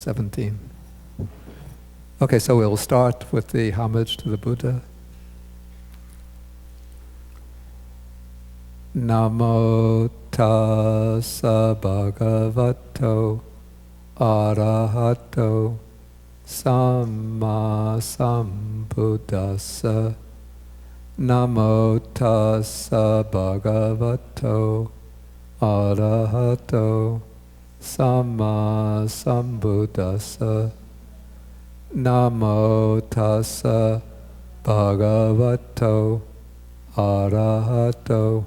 17. Okay, so we'll start with the homage to the Buddha. Namo tassa bhagavato arahato samma sambuddhassa. Namo tassa bhagavato arahato samma sambuddhassa. Namo tassa bhagavato arahato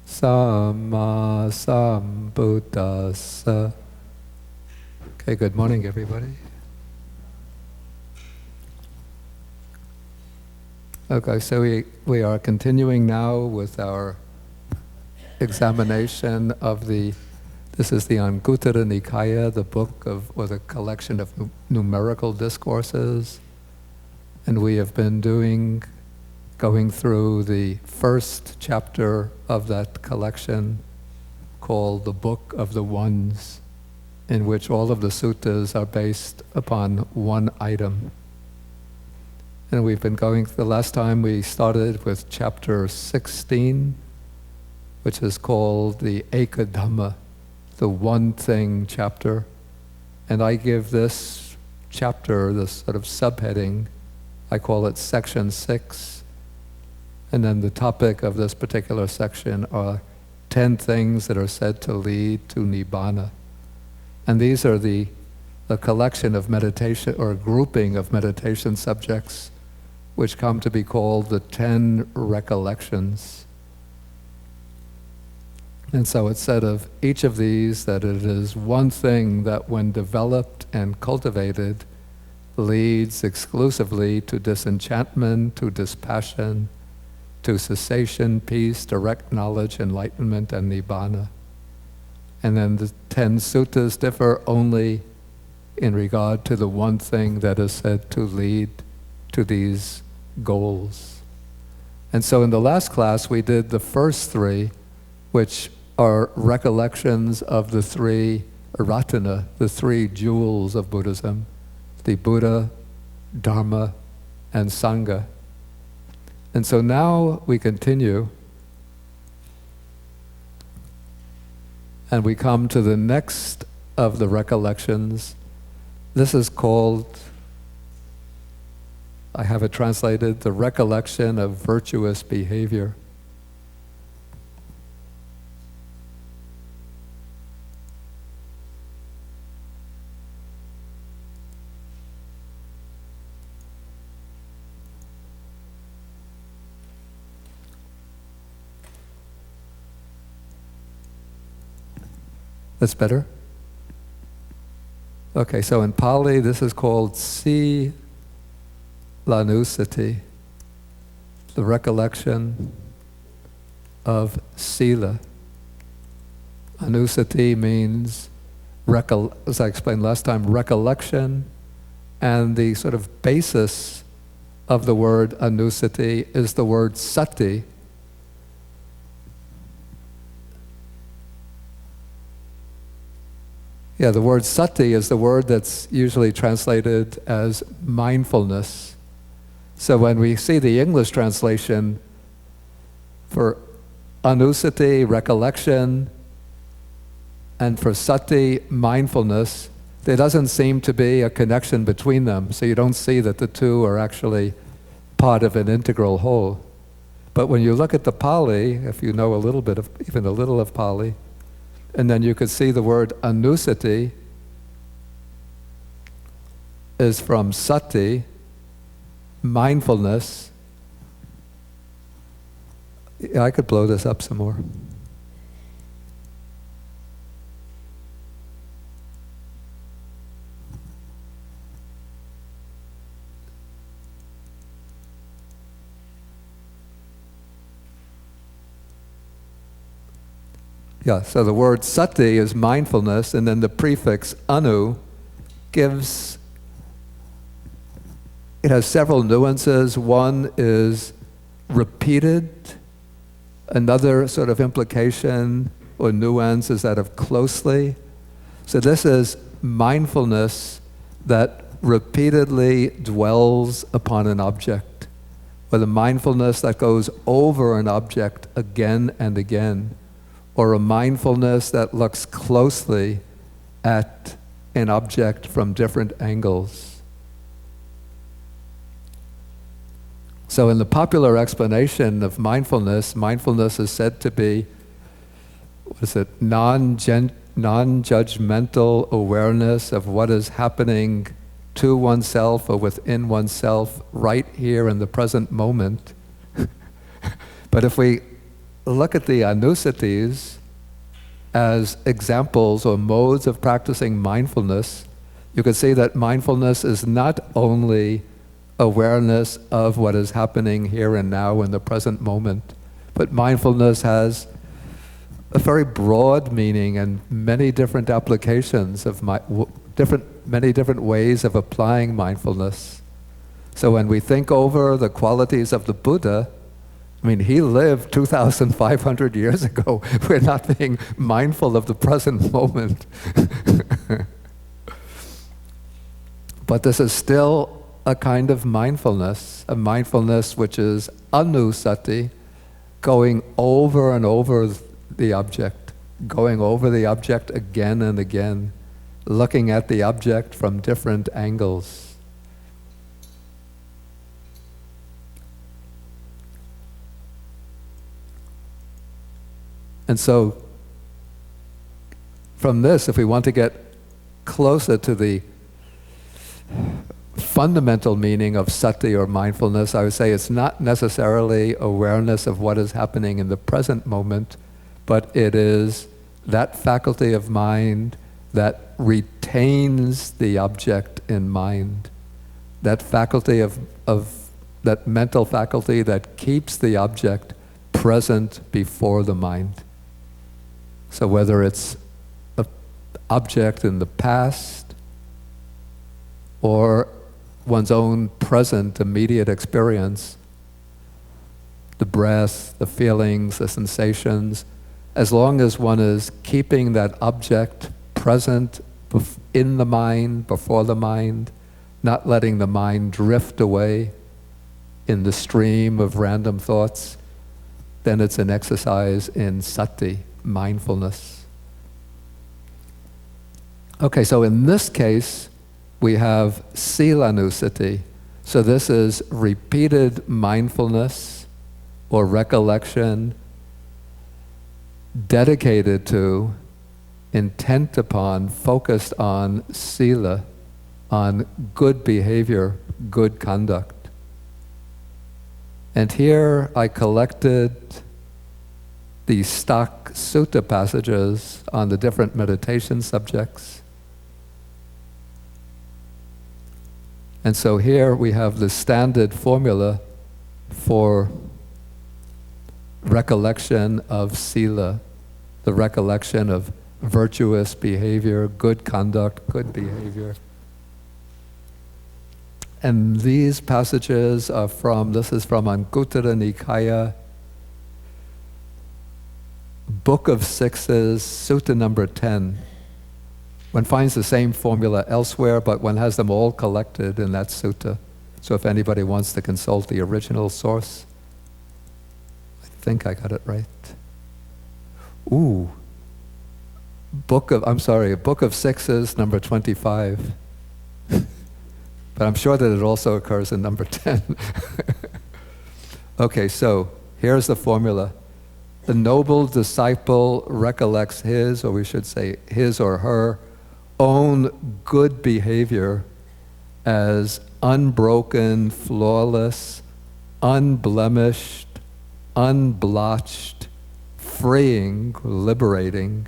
samma sambuddhassa. Okay, good morning, everybody. Okay, so we are continuing now with our examination of this is the Anguttara Nikaya, the book or the collection of numerical discourses. And we have been going through the first chapter of that collection called the Book of the Ones, in which all of the suttas are based upon one item. And we've been the last time we started with chapter 16, which is called the Ekaka-dhamma, the one thing chapter. And I give this chapter, this sort of subheading, I call it section 6. And then the topic of this particular section are 10 things that are said to lead to Nirvana. And these are the collection of meditation, or grouping of meditation subjects, which come to be called the 10 Recollections. And so it's said of each of these that it is one thing that when developed and cultivated leads exclusively to disenchantment, to dispassion, to cessation, peace, direct knowledge, enlightenment, and nibbana. And then the 10 suttas differ only in regard to the one thing that is said to lead to these goals. And so in the last class we did the first 3, which are recollections of the 3 ratana, the 3 jewels of Buddhism, the Buddha, Dharma, and Sangha. And so now we continue, and we come to the next of the recollections. This is called, I have it translated, the recollection of virtuous behavior. That's better? Okay, so in Pali this is called Silanusati, the recollection of Sila. Anusati means, as I explained last time, recollection, and the sort of basis of the word Anusati is the word sati. Yeah, the word sati is the word that's usually translated as mindfulness. So when we see the English translation for anusati, recollection, and for sati, mindfulness, there doesn't seem to be a connection between them. So you don't see that the two are actually part of an integral whole. But when you look at the Pali, if you know even a little of Pali, and then you could see the word anusati is from sati, mindfulness. Yeah, I could blow this up some more. Yeah, so the word sati is mindfulness, and then the prefix anu it has several nuances. One is repeated. Another sort of implication or nuance is that of closely. So this is mindfulness that repeatedly dwells upon an object, or the mindfulness that goes over an object again and again, or a mindfulness that looks closely at an object from different angles. So in the popular explanation of mindfulness, mindfulness is said to be, non-judgmental awareness of what is happening to oneself or within oneself right here in the present moment. But if we look at the Anusatis as examples or modes of practicing mindfulness, you can see that mindfulness is not only awareness of what is happening here and now in the present moment, but mindfulness has a very broad meaning and many different applications of many different ways of applying mindfulness. So when we think over the qualities of the Buddha, I mean, he lived 2,500 years ago. We're not being mindful of the present moment. But this is still a kind of mindfulness, a mindfulness which is anusati, going over and over the object, going over the object again and again, looking at the object from different angles. And so, from this, if we want to get closer to the fundamental meaning of sati or mindfulness, I would say it's not necessarily awareness of what is happening in the present moment, but it is that faculty of mind that retains the object in mind, that faculty of that mental faculty that keeps the object present before the mind. So whether it's an object in the past or one's own present immediate experience, the breath, the feelings, the sensations, as long as one is keeping that object present in the mind, before the mind, not letting the mind drift away in the stream of random thoughts, then it's an exercise in sati, mindfulness. Okay, so in this case, we have silanusati. So this is repeated mindfulness or recollection dedicated to, intent upon, focused on sila, on good behavior, good conduct. And here I collected the stock sutta passages on the different meditation subjects. And so here we have the standard formula for recollection of sila, the recollection of virtuous behavior, good conduct, good behavior. And these passages are this is from Anguttara Nikaya, Book of Sixes, Sutta number 10. One finds the same formula elsewhere, but one has them all collected in that sutta. So if anybody wants to consult the original source, I think I got it right. Ooh. Book of Sixes, number 25. But I'm sure that it also occurs in number 10. Okay, so here's the formula. The noble disciple recollects his, or we should say his or her, own good behavior as unbroken, flawless, unblemished, unblotched, freeing, liberating,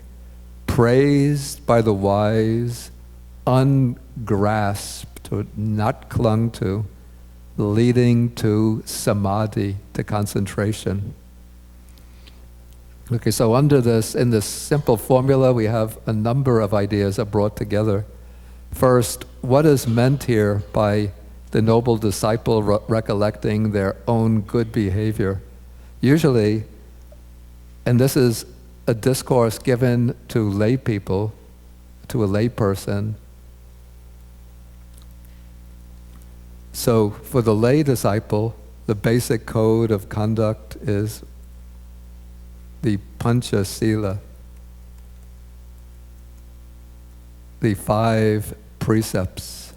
praised by the wise, ungrasped or not clung to, leading to samadhi, to concentration. Okay, so under this, in this simple formula, we have a number of ideas are brought together. First, what is meant here by the noble disciple recollecting their own good behavior? Usually, and this is a discourse given to lay people, to a lay person, So for the lay disciple, the basic code of conduct is the Pancha Sila, the 5 precepts.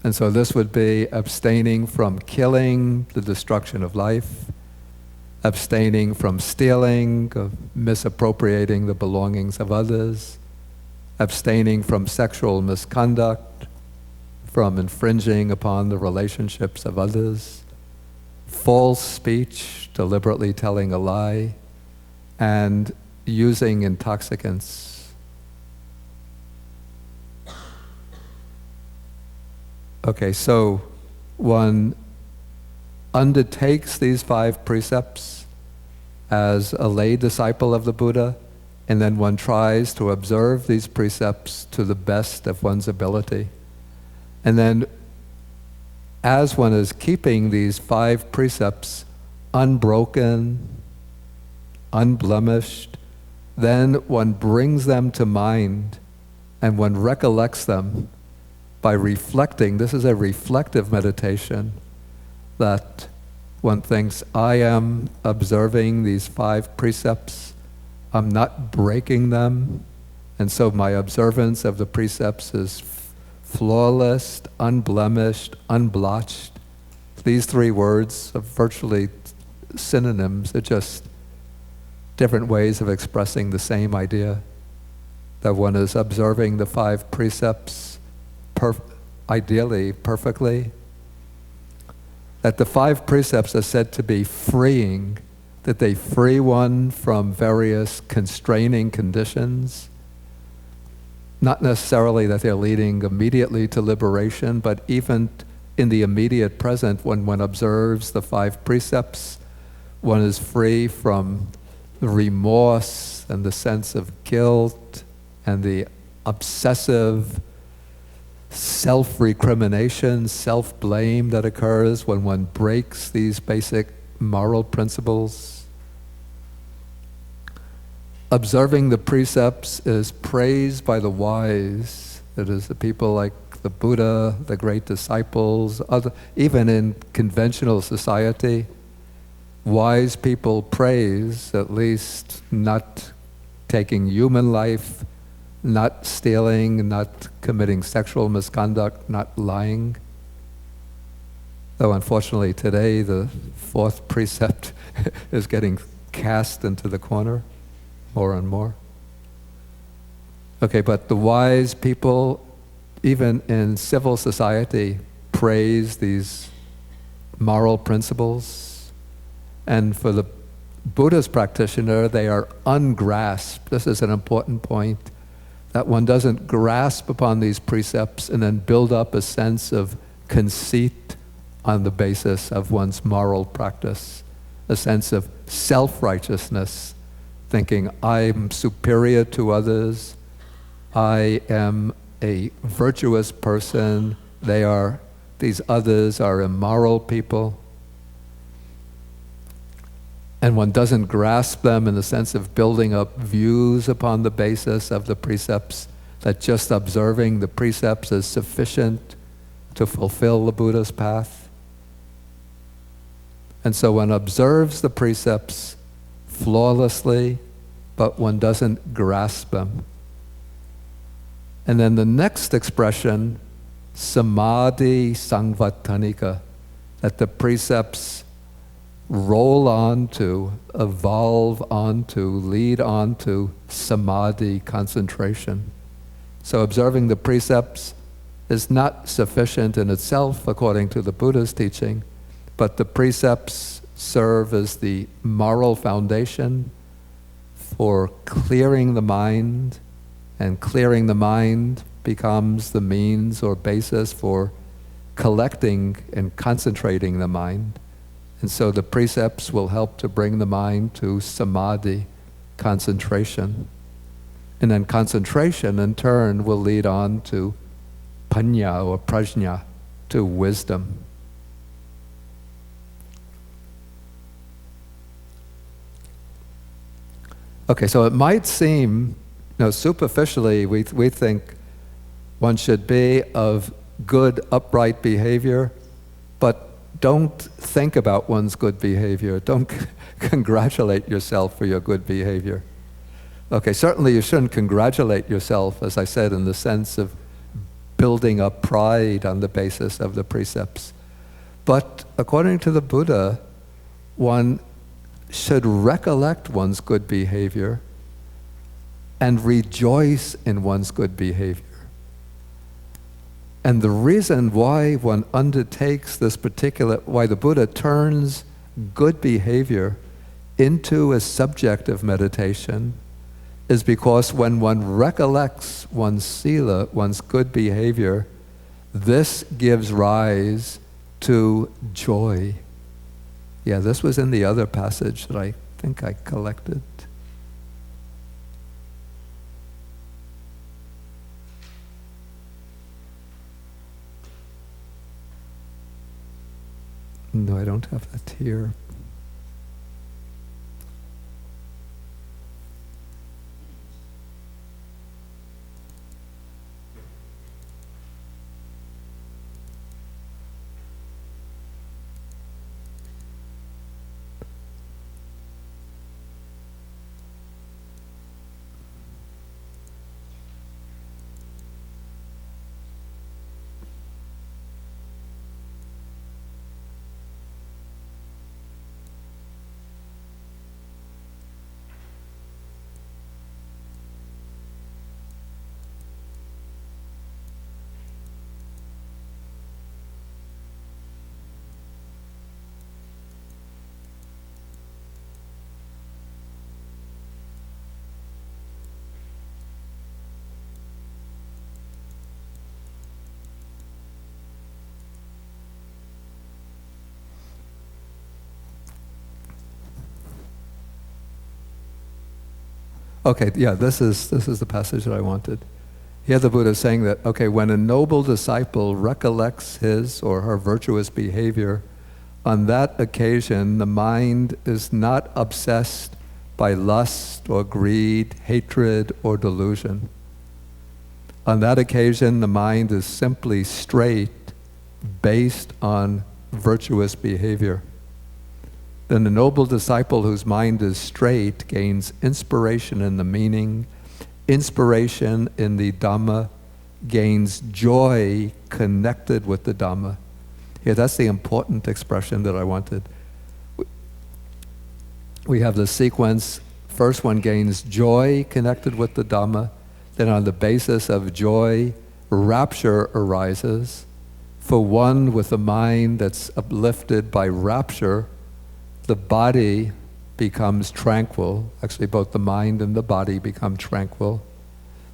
And so this would be abstaining from killing, the destruction of life, abstaining from stealing, of misappropriating the belongings of others, abstaining from sexual misconduct, from infringing upon the relationships of others, false speech, deliberately telling a lie, and using intoxicants. Okay, so one undertakes these 5 precepts as a lay disciple of the Buddha, and then one tries to observe these precepts to the best of one's ability. And then as one is keeping these 5 precepts unbroken, unblemished, then one brings them to mind and one recollects them by reflecting. This is a reflective meditation, that one thinks, I am observing these 5 precepts, I'm not breaking them, and so my observance of the precepts is flawless, unblemished, unblotched. These 3 words are virtually synonyms. They're just different ways of expressing the same idea, that one is observing the 5 precepts ideally, perfectly, that the 5 precepts are said to be freeing, that they free one from various constraining conditions. Not necessarily that they're leading immediately to liberation, but even in the immediate present, when one observes the 5 precepts, one is free from the remorse and the sense of guilt and the obsessive self-recrimination, self-blame that occurs when one breaks these basic moral principles. Observing the precepts is praised by the wise. It is the people like the Buddha, the great disciples, even in conventional society, wise people praise at least not taking human life, not stealing, not committing sexual misconduct, not lying. Though unfortunately today the 4th precept is getting cast into the corner more and more. Okay, but the wise people, even in civil society, praise these moral principles. And for the Buddhist practitioner, they are ungrasped. This is an important point, that one doesn't grasp upon these precepts and then build up a sense of conceit on the basis of one's moral practice, a sense of self-righteousness, thinking I'm superior to others, I am a virtuous person, these others are immoral people. And one doesn't grasp them in the sense of building up views upon the basis of the precepts, that just observing the precepts is sufficient to fulfill the Buddha's path. And so one observes the precepts flawlessly, but one doesn't grasp them. And then the next expression, samadhi sangvatanika, that the precepts roll on to, evolve onto, lead on to samadhi, concentration. So observing the precepts is not sufficient in itself according to the Buddha's teaching, but the precepts serve as the moral foundation for clearing the mind, and clearing the mind becomes the means or basis for collecting and concentrating the mind. And so the precepts will help to bring the mind to samadhi, concentration. And then concentration in turn will lead on to panya or prajna, to wisdom. Okay, so it might seem, superficially we think one should be of good, upright behavior, but don't think about one's good behavior. Don't congratulate yourself for your good behavior. Okay, certainly you shouldn't congratulate yourself, as I said, in the sense of building up pride on the basis of the precepts. But according to the Buddha, one should recollect one's good behavior and rejoice in one's good behavior. And the reason why one undertakes this why the Buddha turns good behavior into a subject of meditation is because when one recollects one's sila, one's good behavior, this gives rise to joy. Yeah, this was in the other passage that I think I collected. No, I don't have that here. Okay, yeah, this is the passage that I wanted. Here the Buddha is saying that, okay, when a noble disciple recollects his or her virtuous behavior, on that occasion the mind is not obsessed by lust or greed, hatred or delusion. On that occasion the mind is simply straight based on virtuous behavior. Then the noble disciple whose mind is straight gains inspiration in the meaning, inspiration in the Dhamma, gains joy connected with the Dhamma. Here, that's the important expression that I wanted. We have the sequence. First one gains joy connected with the Dhamma. Then on the basis of joy, rapture arises. For one with a mind that's uplifted by rapture, the body becomes tranquil. Actually, both the mind and the body become tranquil.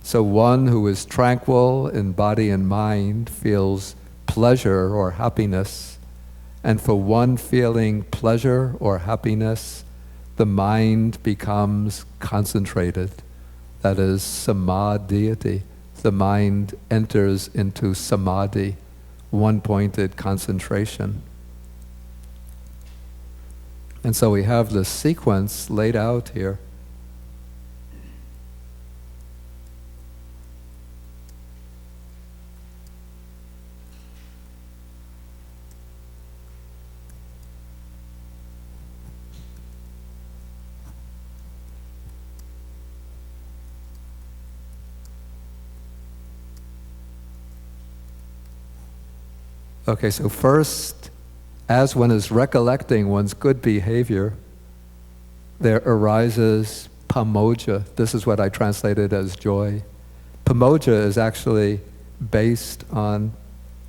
So one who is tranquil in body and mind feels pleasure or happiness. And for one feeling pleasure or happiness, the mind becomes concentrated. That is samadhi. The mind enters into samadhi, one-pointed concentration. And so we have the sequence laid out here. Okay, so first, as one is recollecting one's good behavior, there arises pamoja. This is what I translated as joy. Pamoja is actually based on,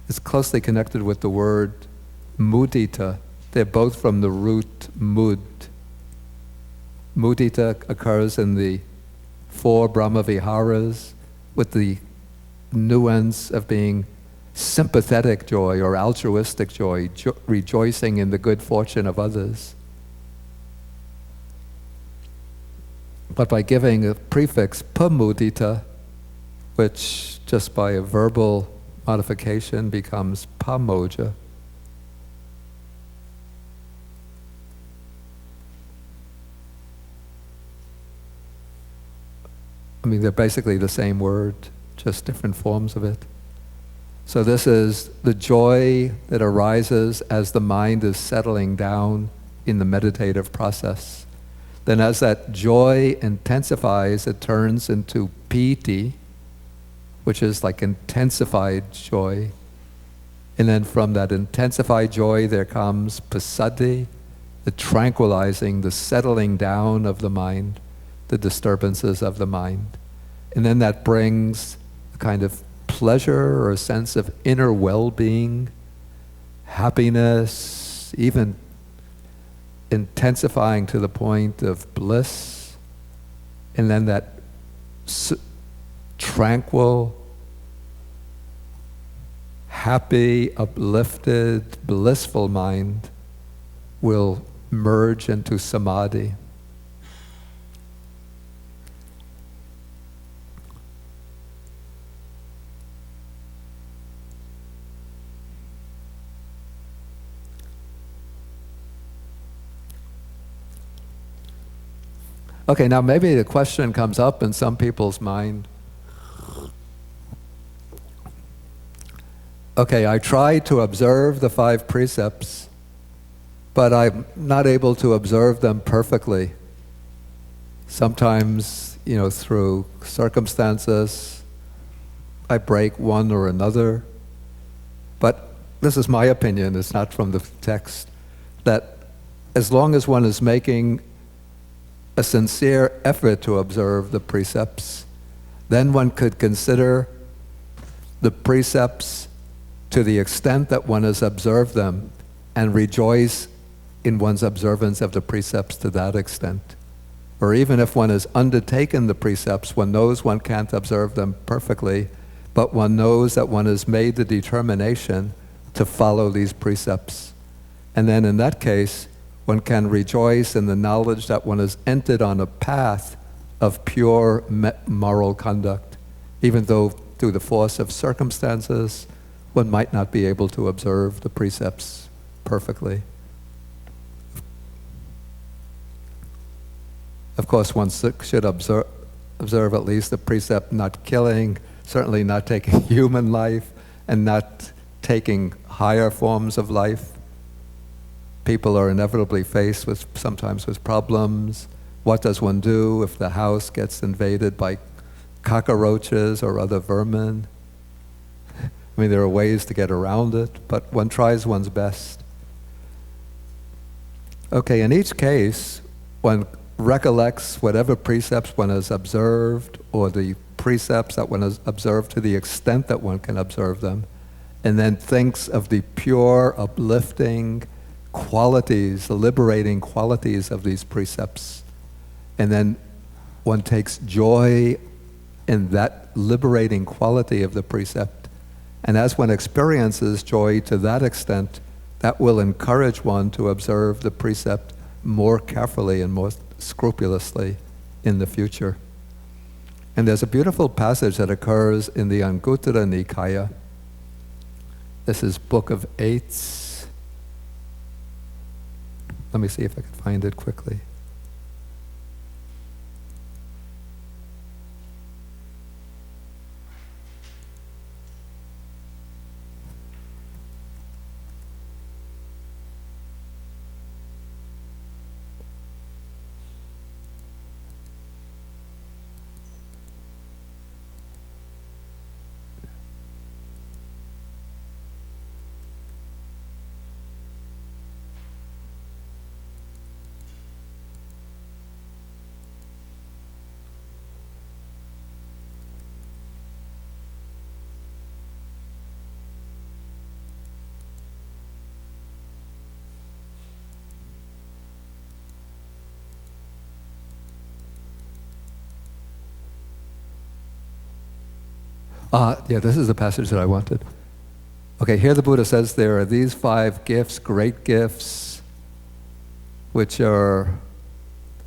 it's closely connected with the word mudita. They're both from the root mud. Mudita occurs in the 4 Brahmaviharas with the nuance of being sympathetic joy or altruistic joy, rejoicing in the good fortune of others. But by giving a prefix pamudita, which just by a verbal modification becomes pamoja, I mean, they're basically the same word, just different forms of it. So this is the joy that arises as the mind is settling down in the meditative process. Then as that joy intensifies, it turns into piti, which is like intensified joy. And then from that intensified joy there comes passaddhi, the tranquilizing, the settling down of the mind, the disturbances of the mind. And then that brings a kind of pleasure or a sense of inner well-being, happiness, even intensifying to the point of bliss. And then that tranquil, happy, uplifted, blissful mind will merge into samadhi. Okay, now maybe the question comes up in some people's mind. Okay, I try to observe the 5 precepts, but I'm not able to observe them perfectly. Sometimes, through circumstances, I break one or another. But this is my opinion, it's not from the text, that as long as one is making a sincere effort to observe the precepts, then one could consider the precepts to the extent that one has observed them and rejoice in one's observance of the precepts to that extent. Or even if one has undertaken the precepts, one knows one can't observe them perfectly, but one knows that one has made the determination to follow these precepts. And then in that case, one can rejoice in the knowledge that one has entered on a path of pure moral conduct, even though through the force of circumstances, one might not be able to observe the precepts perfectly. Of course, one should observe at least the precept not killing, certainly not taking human life, and not taking higher forms of life. People are inevitably faced sometimes with problems. What does one do if the house gets invaded by cockroaches or other vermin? I mean, there are ways to get around it, but one tries one's best. Okay, in each case, one recollects whatever precepts one has observed, or the precepts that one has observed to the extent that one can observe them, and then thinks of the pure, uplifting qualities, the liberating qualities of these precepts. And then one takes joy in that liberating quality of the precept. And as one experiences joy to that extent, that will encourage one to observe the precept more carefully and more scrupulously in the future. And there's a beautiful passage that occurs in the Anguttara Nikaya. This is Book of Eights. Let me see if I can find it quickly. Yeah, this is the passage that I wanted. Okay, here the Buddha says there are these 5 gifts, great gifts, which are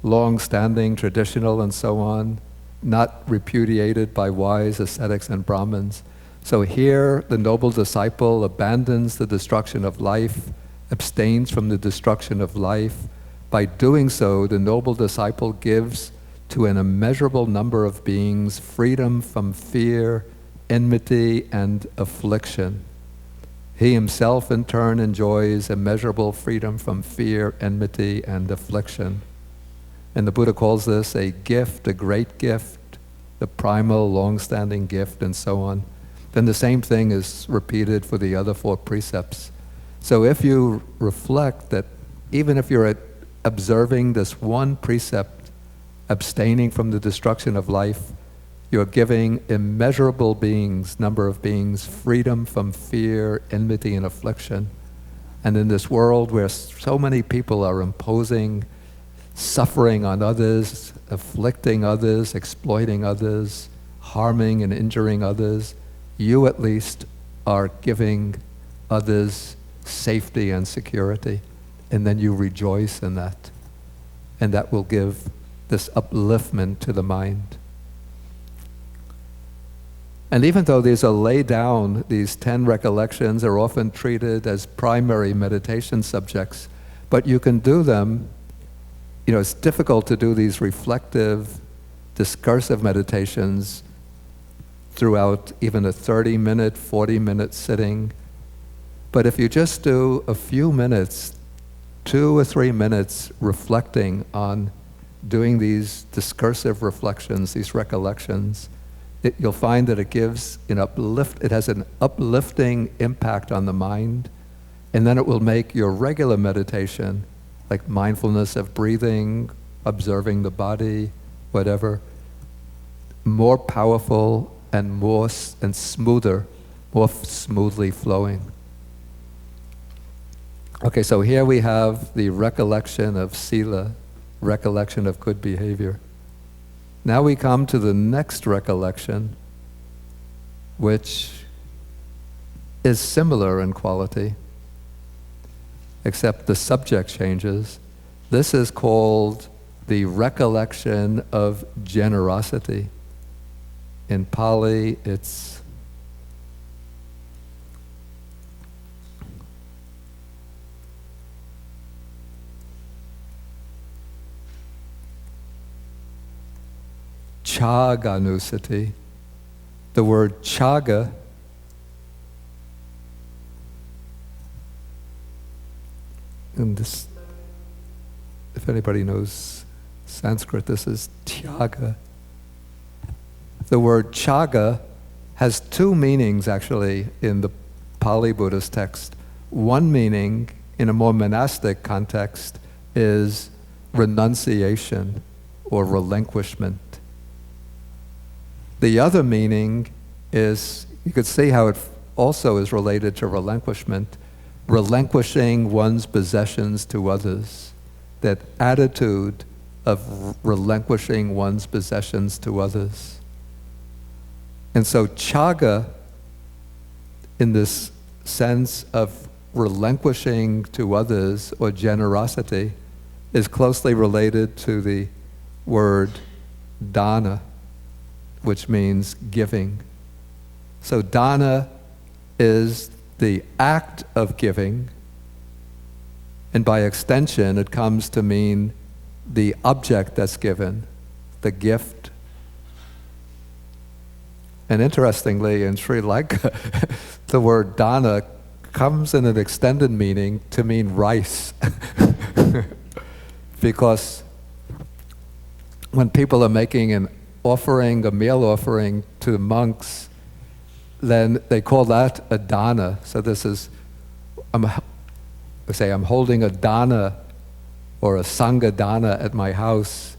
long-standing, traditional, and so on, not repudiated by wise ascetics and Brahmins. So here the noble disciple abandons the destruction of life, abstains from the destruction of life. By doing so, the noble disciple gives to an immeasurable number of beings freedom from fear, enmity, and affliction. He himself, in turn, enjoys immeasurable freedom from fear, enmity, and affliction. And the Buddha calls this a gift, a great gift, the primal, long-standing gift, and so on. Then the same thing is repeated for the other 4 precepts. So if you reflect that even if you're observing this one precept, abstaining from the destruction of life, you're giving immeasurable beings, number of beings, freedom from fear, enmity, and affliction. And in this world where so many people are imposing suffering on others, afflicting others, exploiting others, harming and injuring others, you at least are giving others safety and security. And then you rejoice in that. And that will give this upliftment to the mind. And even though these are laid down, these 10 recollections are often treated as primary meditation subjects, but you can do them. It's difficult to do these reflective, discursive meditations throughout even a 30-minute, 40-minute sitting. But if you just do a few minutes, 2 or 3 minutes reflecting on doing these discursive reflections, these recollections, you'll find that it gives it has an uplifting impact on the mind, and then it will make your regular meditation, like mindfulness of breathing, observing the body, whatever, more powerful and more smoother, more smoothly flowing. Okay, so here we have the recollection of sila, recollection of good behavior. Now we come to the next recollection, which is similar in quality, except the subject changes. This is called the recollection of generosity. In Pali, it's Chaga-nusati. The word chaga and this, if anybody knows Sanskrit, this is tyaga. The word chaga has 2 meanings actually in the Pali Buddhist text. One meaning, in a more monastic context, is renunciation or relinquishment. The other meaning is, you could see how it also is related to relinquishment, relinquishing one's possessions to others, that attitude of relinquishing one's possessions to others. And so chaga, in this sense of relinquishing to others or generosity, is closely related to the word dana, which means giving. So dana is the act of giving, and by extension it comes to mean the object that's given, the gift. And interestingly, in Sri Lanka, the word dana comes in an extended meaning to mean rice. Because when people are making an offering, a meal offering to the monks, then they call that a dana. So this is, I'm holding a dana or a sangha dana at my house.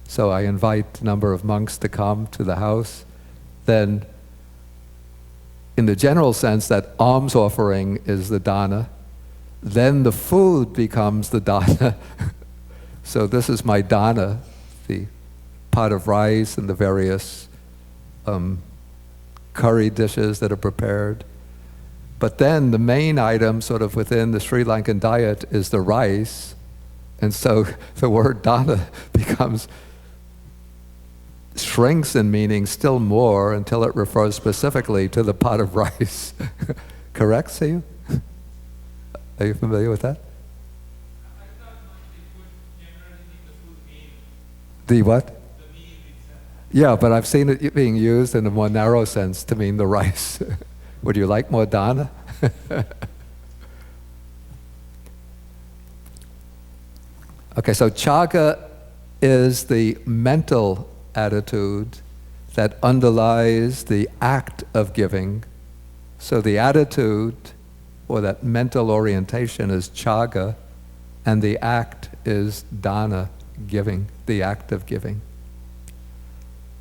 So I invite a number of monks to come to the house. Then, in the general sense, that alms offering is the dana. Then the food becomes the dana. So this is my dana, the pot of rice and the various curry dishes that are prepared. But then the main item sort of within the Sri Lankan diet is the rice. And so the word dana shrinks in meaning still more until it refers specifically to the pot of rice. Correct, Siyu? Are you familiar with that? I thought they put generally the food meal. The what? The meal itself. Yeah, but I've seen it being used in a more narrow sense to mean the rice. Would you like more dana? Okay, so chaga is the mental attitude that underlies the act of giving. So the attitude, or that mental orientation, is chaga, and the act is dana, giving, the act of giving.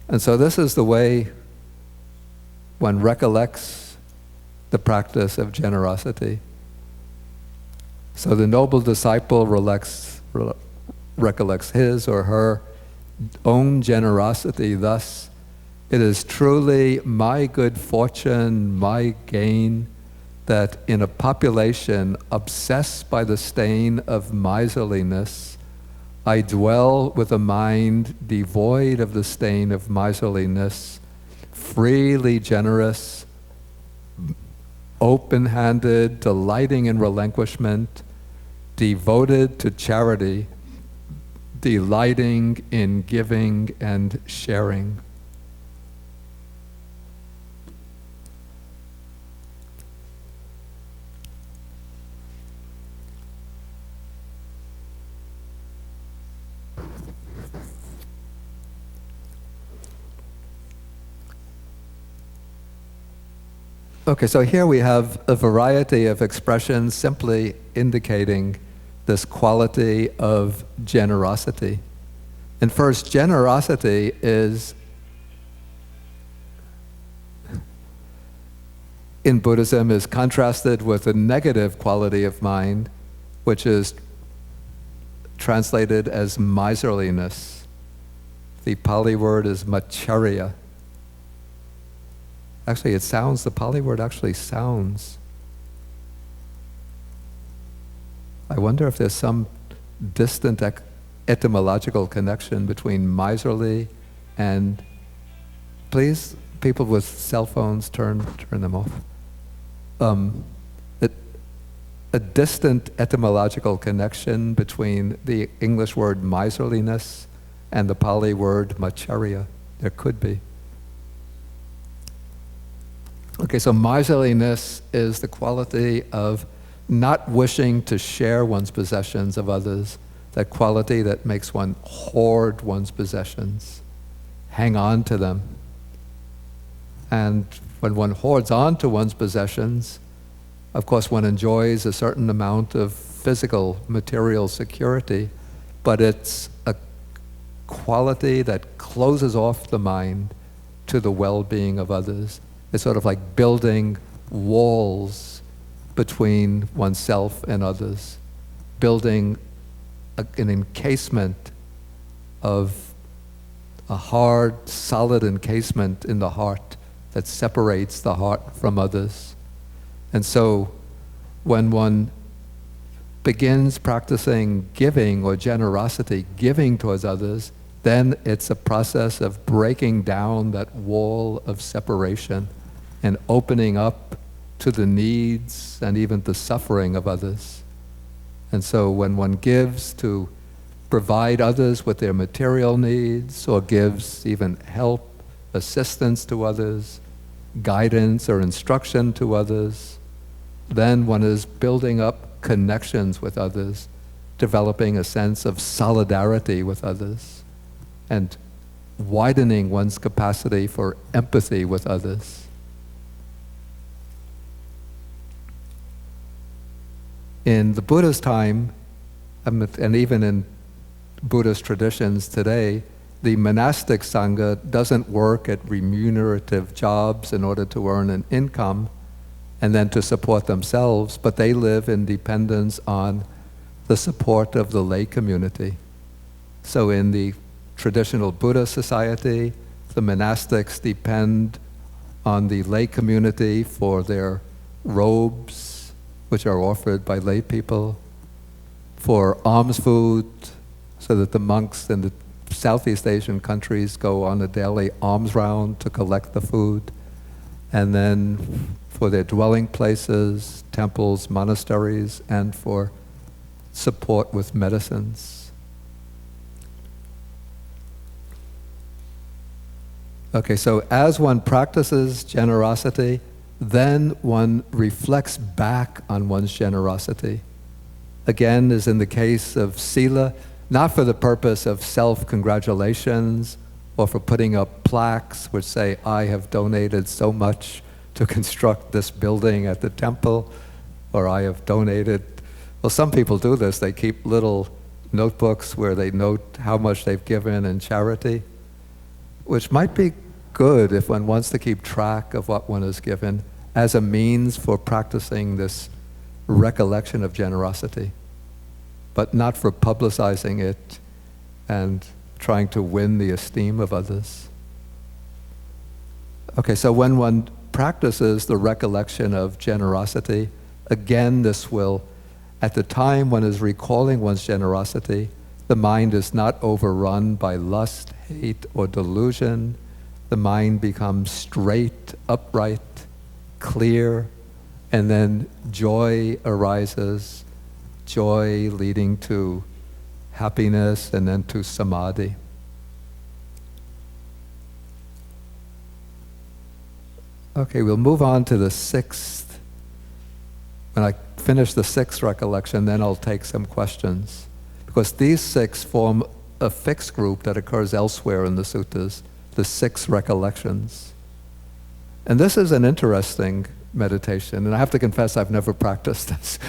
And so this is the way one recollects the practice of generosity. So the noble disciple recollects his or her own generosity thus: it is truly my good fortune, my gain, that in a population obsessed by the stain of miserliness, I dwell with a mind devoid of the stain of miserliness, freely generous, open-handed, delighting in relinquishment, devoted to charity, delighting in giving and sharing. Okay, so here we have a variety of expressions simply indicating this quality of generosity. And first, generosity is, in Buddhism, is contrasted with a negative quality of mind, which is translated as miserliness. The Pali word is macharya. Actually, the Pali word actually sounds. I wonder if there's some distant etymological connection between miserly and, please, people with cell phones, turn them off. A distant etymological connection between the English word miserliness and the Pali word macharya. There could be. Okay, so miserliness is the quality of not wishing to share one's possessions of others, that quality that makes one hoard one's possessions, hang on to them. And when one hoards on to one's possessions, of course one enjoys a certain amount of physical, material security, but it's a quality that closes off the mind to the well-being of others. It's sort of like building walls between oneself and others, building an encasement of a hard, solid encasement in the heart that separates the heart from others. And so when one begins practicing giving or generosity, giving towards others, then it's a process of breaking down that wall of separation and opening up to the needs and even the suffering of others. And so when one gives to provide others with their material needs, or gives even help, assistance to others, guidance or instruction to others, then one is building up connections with others, developing a sense of solidarity with others, and widening one's capacity for empathy with others. In the Buddha's time, and even in Buddhist traditions today, the monastic sangha doesn't work at remunerative jobs in order to earn an income and then to support themselves, but they live in dependence on the support of the lay community. So in the traditional Buddha society, the monastics depend on the lay community for their robes, which are offered by lay people, for alms food, so that the monks in the Southeast Asian countries go on a daily alms round to collect the food, and then for their dwelling places, temples, monasteries, and for support with medicines. Okay, so as one practices generosity, then one reflects back on one's generosity. Again, as in the case of sila, not for the purpose of self-congratulations or for putting up plaques which say, I have donated so much to construct this building at the temple, or I have donated. Well, some people do this. They keep little notebooks where they note how much they've given in charity, which might be good if one wants to keep track of what one has given as a means for practicing this recollection of generosity, but not for publicizing it and trying to win the esteem of others. Okay, so when one practices the recollection of generosity, again, this will, at the time one is recalling one's generosity, the mind is not overrun by lust, hate, or delusion. The mind becomes straight, upright, clear, and then joy arises, joy leading to happiness and then to samadhi. Okay, we'll move on to the sixth. When I finish the sixth recollection, then I'll take some questions. Because these six form a fixed group that occurs elsewhere in the suttas, the six recollections. And this is an interesting meditation, and I have to confess I've never practiced this.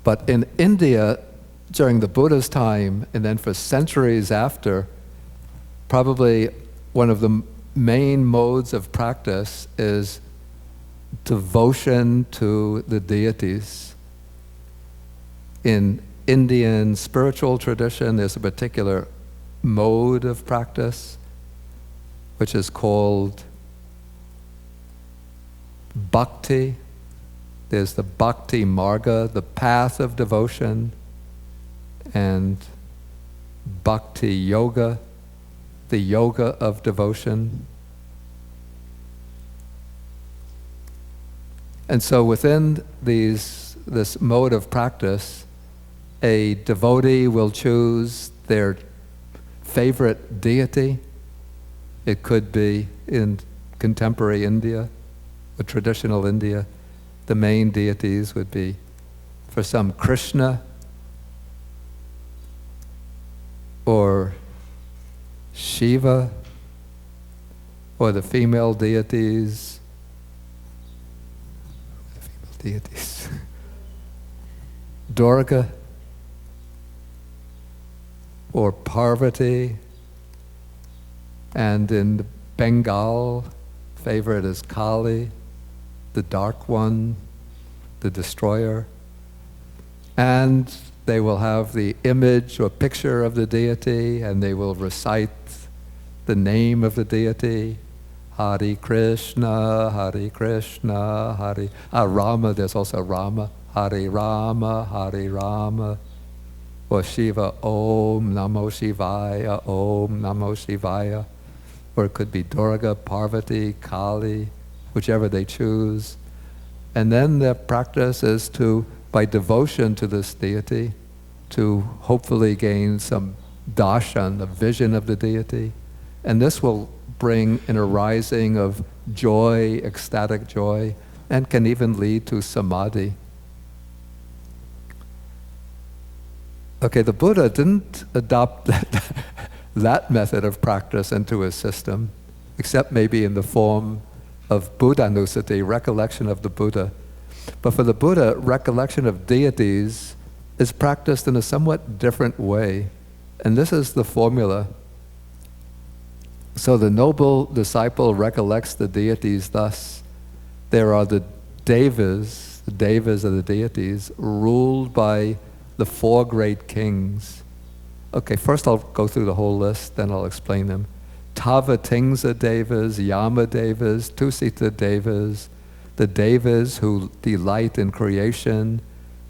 But in India, during the Buddha's time, and then for centuries after, probably one of the main modes of practice is devotion to the deities. In Indian spiritual tradition, there's a particular mode of practice which is called bhakti. There's the bhakti marga, the path of devotion, and bhakti yoga, the yoga of devotion. And so within this mode of practice, a devotee will choose their favorite deity. It could be in contemporary India, or traditional India, the main deities would be, for some, Krishna, or Shiva, or the female deities, Durga, or Parvati, and in Bengal, favorite is Kali, the dark one, the destroyer. And they will have the image or picture of the deity, and they will recite the name of the deity. Hare Krishna, Hare Krishna, Hare... Rama, there's also Rama. Hare Rama, Hare Rama. Or Shiva, Om Namo Shivaya, Om Namo Shivaya. Or it could be Durga, Parvati, Kali, whichever they choose. And then the practice is to, by devotion to this deity, to hopefully gain some darshan, a vision of the deity. And this will bring an arising of joy, ecstatic joy, and can even lead to samadhi. Okay, the Buddha didn't adopt that method of practice into his system, except maybe in the form of Buddhanussati, recollection of the Buddha. But for the Buddha, recollection of deities is practiced in a somewhat different way. And this is the formula. So the noble disciple recollects the deities thus. There are the devas are the deities, ruled by the four great kings. Okay, first I'll go through the whole list, then I'll explain them. Tavatingsa devas, Yama devas, Tusita devas, the devas who delight in creation,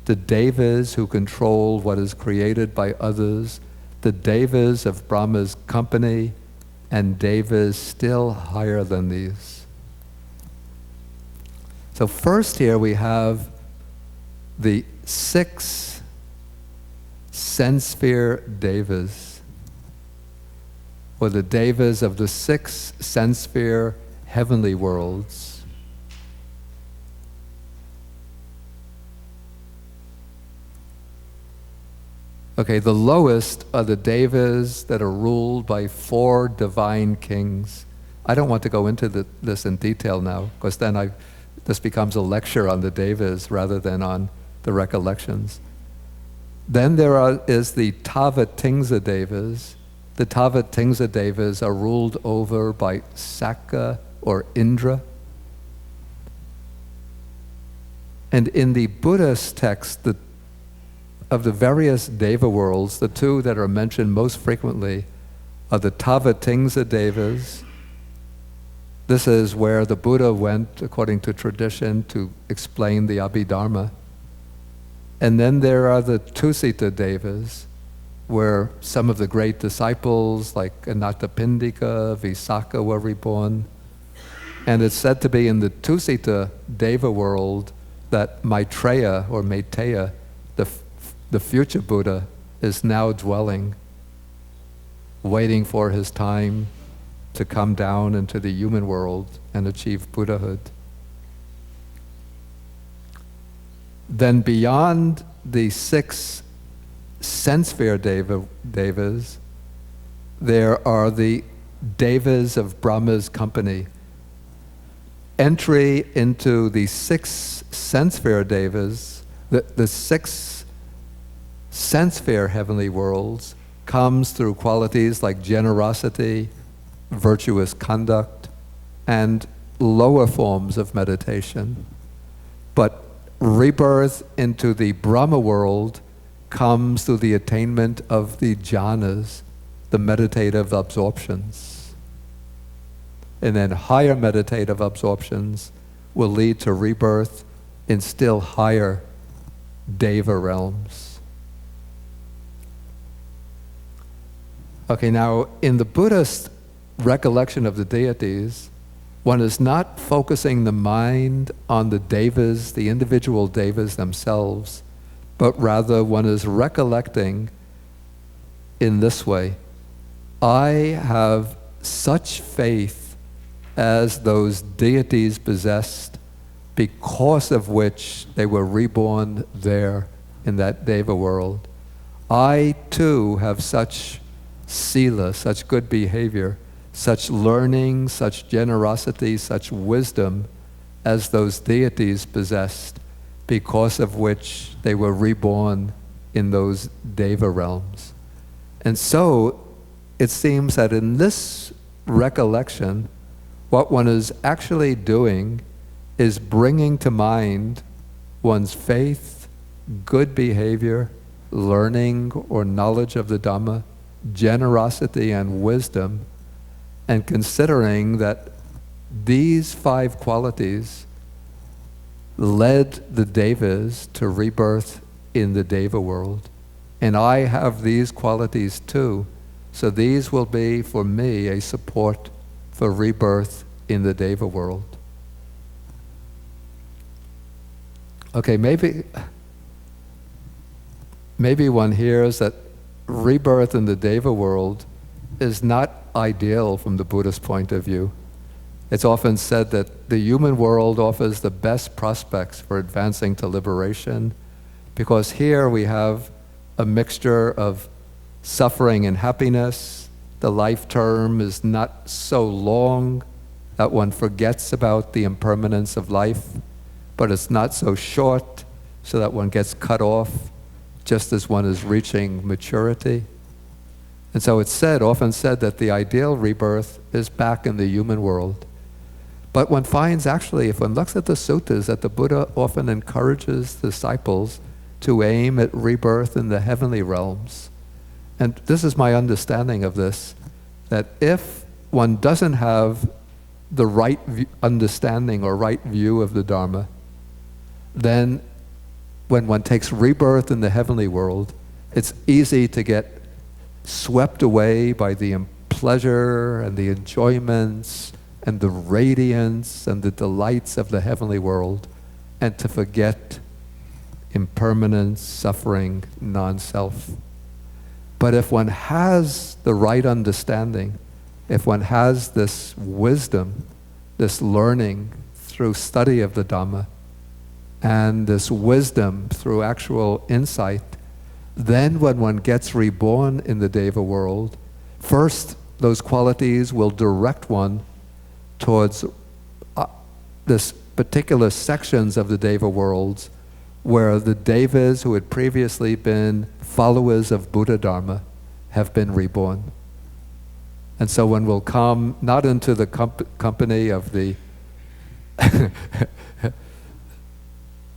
the devas who control what is created by others, the devas of Brahma's company, and devas still higher than these. So first here we have the 6 sense sphere devas. or the devas of the 6 sense-sphere heavenly worlds. Okay, the lowest are the devas that are ruled by 4 divine kings. I don't want to go into this in detail now, because then this becomes a lecture on the devas rather than on the recollections. Then there is the Tavatimsa devas. The Tavatimsa devas are ruled over by Sakka or Indra. And in the Buddhist text, of the various deva worlds, the 2 that are mentioned most frequently are the Tavatimsa devas. This is where the Buddha went, according to tradition, to explain the Abhidharma. And then there are the Tusita devas, where some of the great disciples like Anathapindika, Visakha were reborn. And it's said to be in the Tusita deva world that Maitreya or Maitreya, the future Buddha, is now dwelling, waiting for his time to come down into the human world and achieve Buddhahood. Then beyond the 6 sense-sphere devas, there are the devas of Brahma's company. Entry into the 6 sense-sphere devas, the 6 sense-sphere heavenly worlds, comes through qualities like generosity, virtuous conduct, and lower forms of meditation. But rebirth into the Brahma world comes through the attainment of the jhanas, the meditative absorptions. And then higher meditative absorptions will lead to rebirth in still higher deva realms. Okay, now in the Buddhist recollection of the deities, one is not focusing the mind on the devas, the individual devas themselves, but rather one is recollecting in this way: I have such faith as those deities possessed, because of which they were reborn there in that deva world. I too have such sila, such good behavior, such learning, such generosity, such wisdom as those deities possessed, because of which they were reborn in those deva realms. And so it seems that in this recollection, what one is actually doing is bringing to mind one's faith, good behavior, learning or knowledge of the Dhamma, generosity and wisdom, and considering that these 5 qualities led the devas to rebirth in the deva world. And I have these qualities too, so these will be for me a support for rebirth in the deva world. Okay, maybe one hears that rebirth in the deva world is not ideal from the Buddhist point of view. It's often said that the human world offers the best prospects for advancing to liberation, because here we have a mixture of suffering and happiness. The life term is not so long that one forgets about the impermanence of life, but it's not so short so that one gets cut off just as one is reaching maturity. And so it's often said that the ideal rebirth is back in the human world. But one finds actually, if one looks at the suttas, that the Buddha often encourages disciples to aim at rebirth in the heavenly realms. And this is my understanding of this, that if one doesn't have the right understanding or right view of the Dharma, then when one takes rebirth in the heavenly world, it's easy to get swept away by the pleasure and the enjoyments and the radiance and the delights of the heavenly world, and to forget impermanence, suffering, non-self. But if one has the right understanding, if one has this wisdom, this learning through study of the Dhamma, and this wisdom through actual insight, then when one gets reborn in the Deva world, first those qualities will direct one towards this particular sections of the Deva worlds where the Devas who had previously been followers of Buddha Dharma have been reborn. And so one will come not into the company of the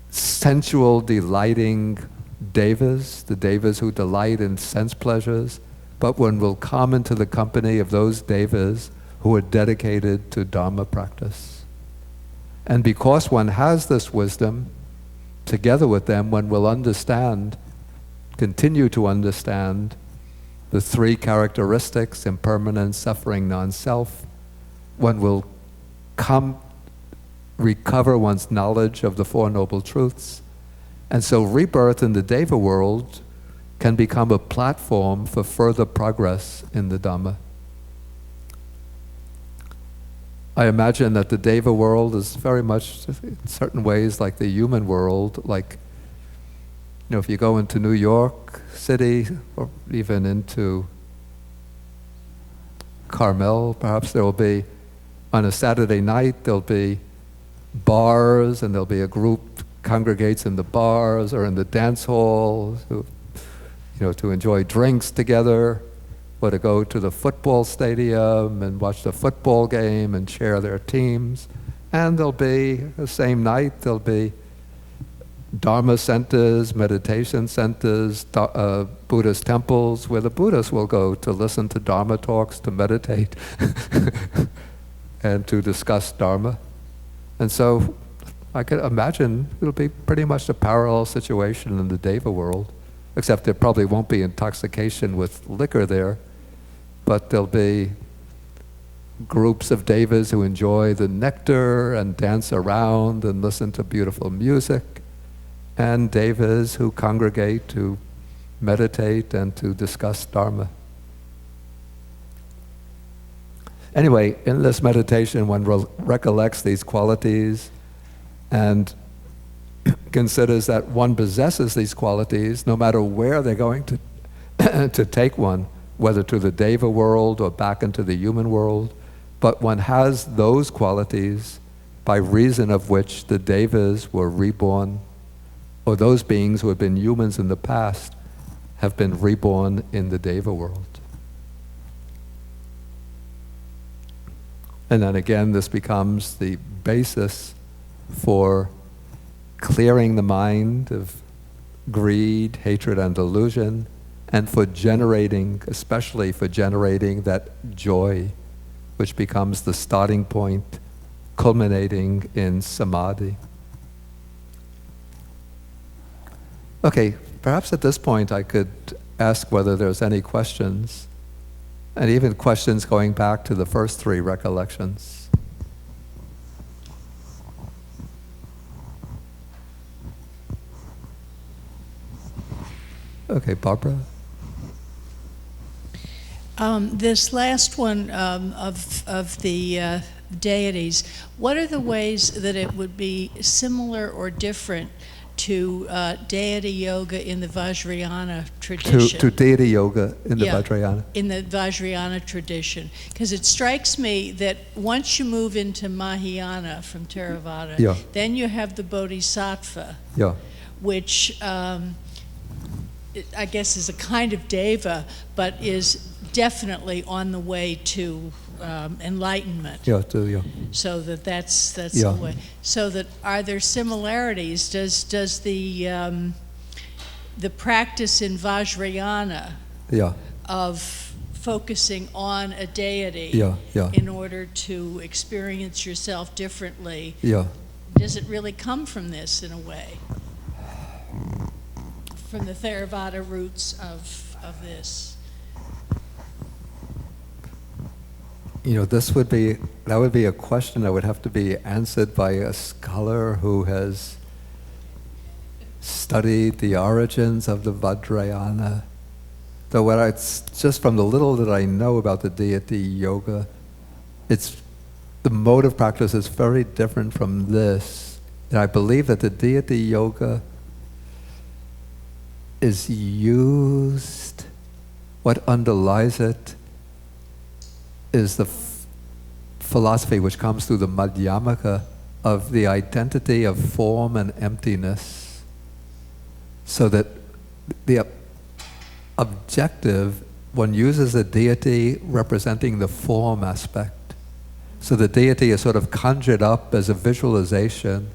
sensual, delighting Devas, the Devas who delight in sense pleasures, but one will come into the company of those Devas who are dedicated to Dharma practice. And because one has this wisdom, together with them, one will understand, continue to understand, the three characteristics: impermanence, suffering, non-self. One will recover one's knowledge of the Four Noble Truths. And so rebirth in the Deva world can become a platform for further progress in the Dhamma. I imagine that the Deva world is very much, in certain ways, like the human world. Like, if you go into New York City, or even into Carmel, perhaps there will be, on a Saturday night, there'll be bars, and there'll be a group congregates in the bars or in the dance hall, to enjoy drinks together, or to go to the football stadium and watch the football game and share their teams. And there'll be, the same night, there'll be Dharma centers, meditation centers, Buddhist temples, where the Buddhists will go to listen to Dharma talks, to meditate, and to discuss Dharma. And so I could imagine it'll be pretty much a parallel situation in the Deva world, except there probably won't be intoxication with liquor there, but there'll be groups of Devas who enjoy the nectar and dance around and listen to beautiful music, and Devas who congregate to meditate and to discuss Dharma. Anyway, in this meditation, one recollects these qualities and considers that one possesses these qualities no matter where they're going to take one, whether to the Deva world or back into the human world. But one has those qualities by reason of which the Devas were reborn, or those beings who have been humans in the past have been reborn in the Deva world. And then again, this becomes the basis for clearing the mind of greed, hatred, and delusion, and for generating, especially for generating that joy, which becomes the starting point, culminating in samadhi. Okay, perhaps at this point I could ask whether there's any questions, and even questions going back to the first three recollections. Okay, Barbara? This last one of the deities, what are the ways that it would be similar or different to deity yoga in the Vajrayana tradition? To deity yoga in the Vajrayana? In the Vajrayana tradition. Because it strikes me that once you move into Mahayana from Theravada, then you have the Bodhisattva, which I guess is a kind of deva, but is definitely on the way to enlightenment. So that's the way. So that, are there similarities? Does the practice in Vajrayana of focusing on a deity in order to experience yourself differently, does it really come from this in a way? From the Theravada roots of this? That would be a question that would have to be answered by a scholar who has studied the origins of the Vajrayana though what it's just from the little that I know about the deity yoga, it's the mode of practice is very different from this. And I believe that the deity yoga is used, what underlies it is the philosophy which comes through the Madhyamaka of the identity of form and emptiness, so that the objective, one uses a deity representing the form aspect. So the deity is sort of conjured up as a visualization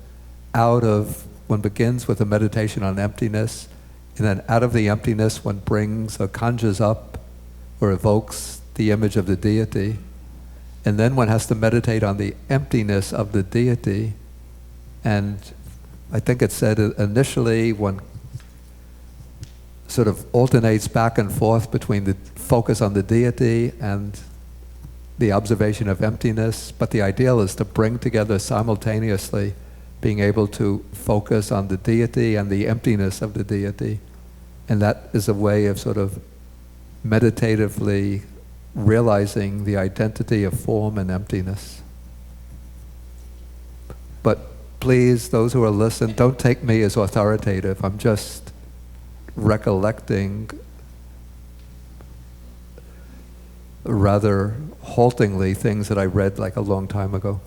out of, one begins with a meditation on emptiness, and then out of the emptiness one brings or conjures up or evokes the image of the deity. And then one has to meditate on the emptiness of the deity. And I think it said initially one sort of alternates back and forth between the focus on the deity and the observation of emptiness. But the ideal is to bring together simultaneously being able to focus on the deity and the emptiness of the deity. And that is a way of sort of meditatively realizing the identity of form and emptiness. But please, those who are listening, don't take me as authoritative. I'm just recollecting rather haltingly things that I read like a long time ago.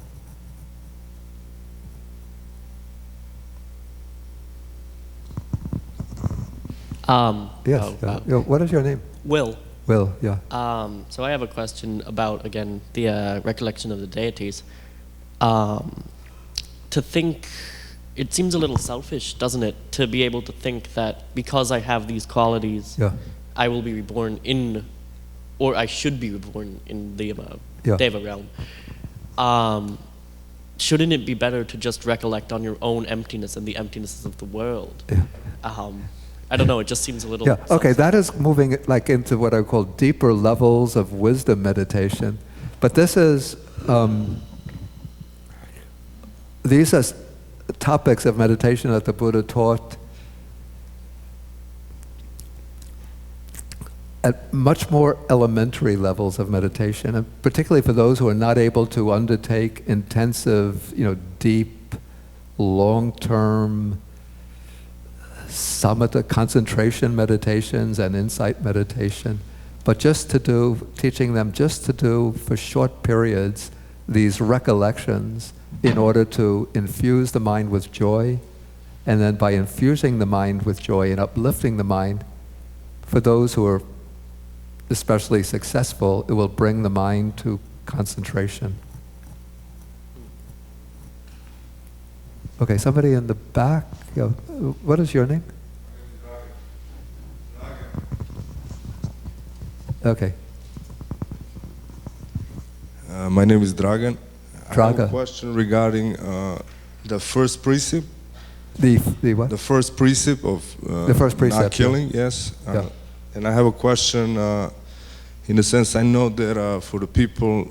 Yes. What is your name? Will. Will, yeah. So I have a question about, again, the recollection of the deities. To think, it seems a little selfish, doesn't it, to be able to think that because I have these qualities, I will be reborn in, or I should be reborn in the Deva realm. Shouldn't it be better to just recollect on your own emptiness and the emptinesses of the world? I don't know, it just seems a little... Yeah, okay, that is moving like into what I call deeper levels of wisdom meditation. But this is, these are topics of meditation that the Buddha taught at much more elementary levels of meditation, and particularly for those who are not able to undertake intensive, deep, long-term samatha concentration meditations and insight meditation, but just to do, teaching them just to do for short periods these recollections in order to infuse the mind with joy, and then by infusing the mind with joy and uplifting the mind, for those who are especially successful, it will bring the mind to concentration. Okay, somebody in the back. What is your name? Okay. My name is Dragan. Draga. I have a question regarding the first precept. The what? The first precept of the first precept, not killing, yes. And I have a question in the sense, I know that for the people,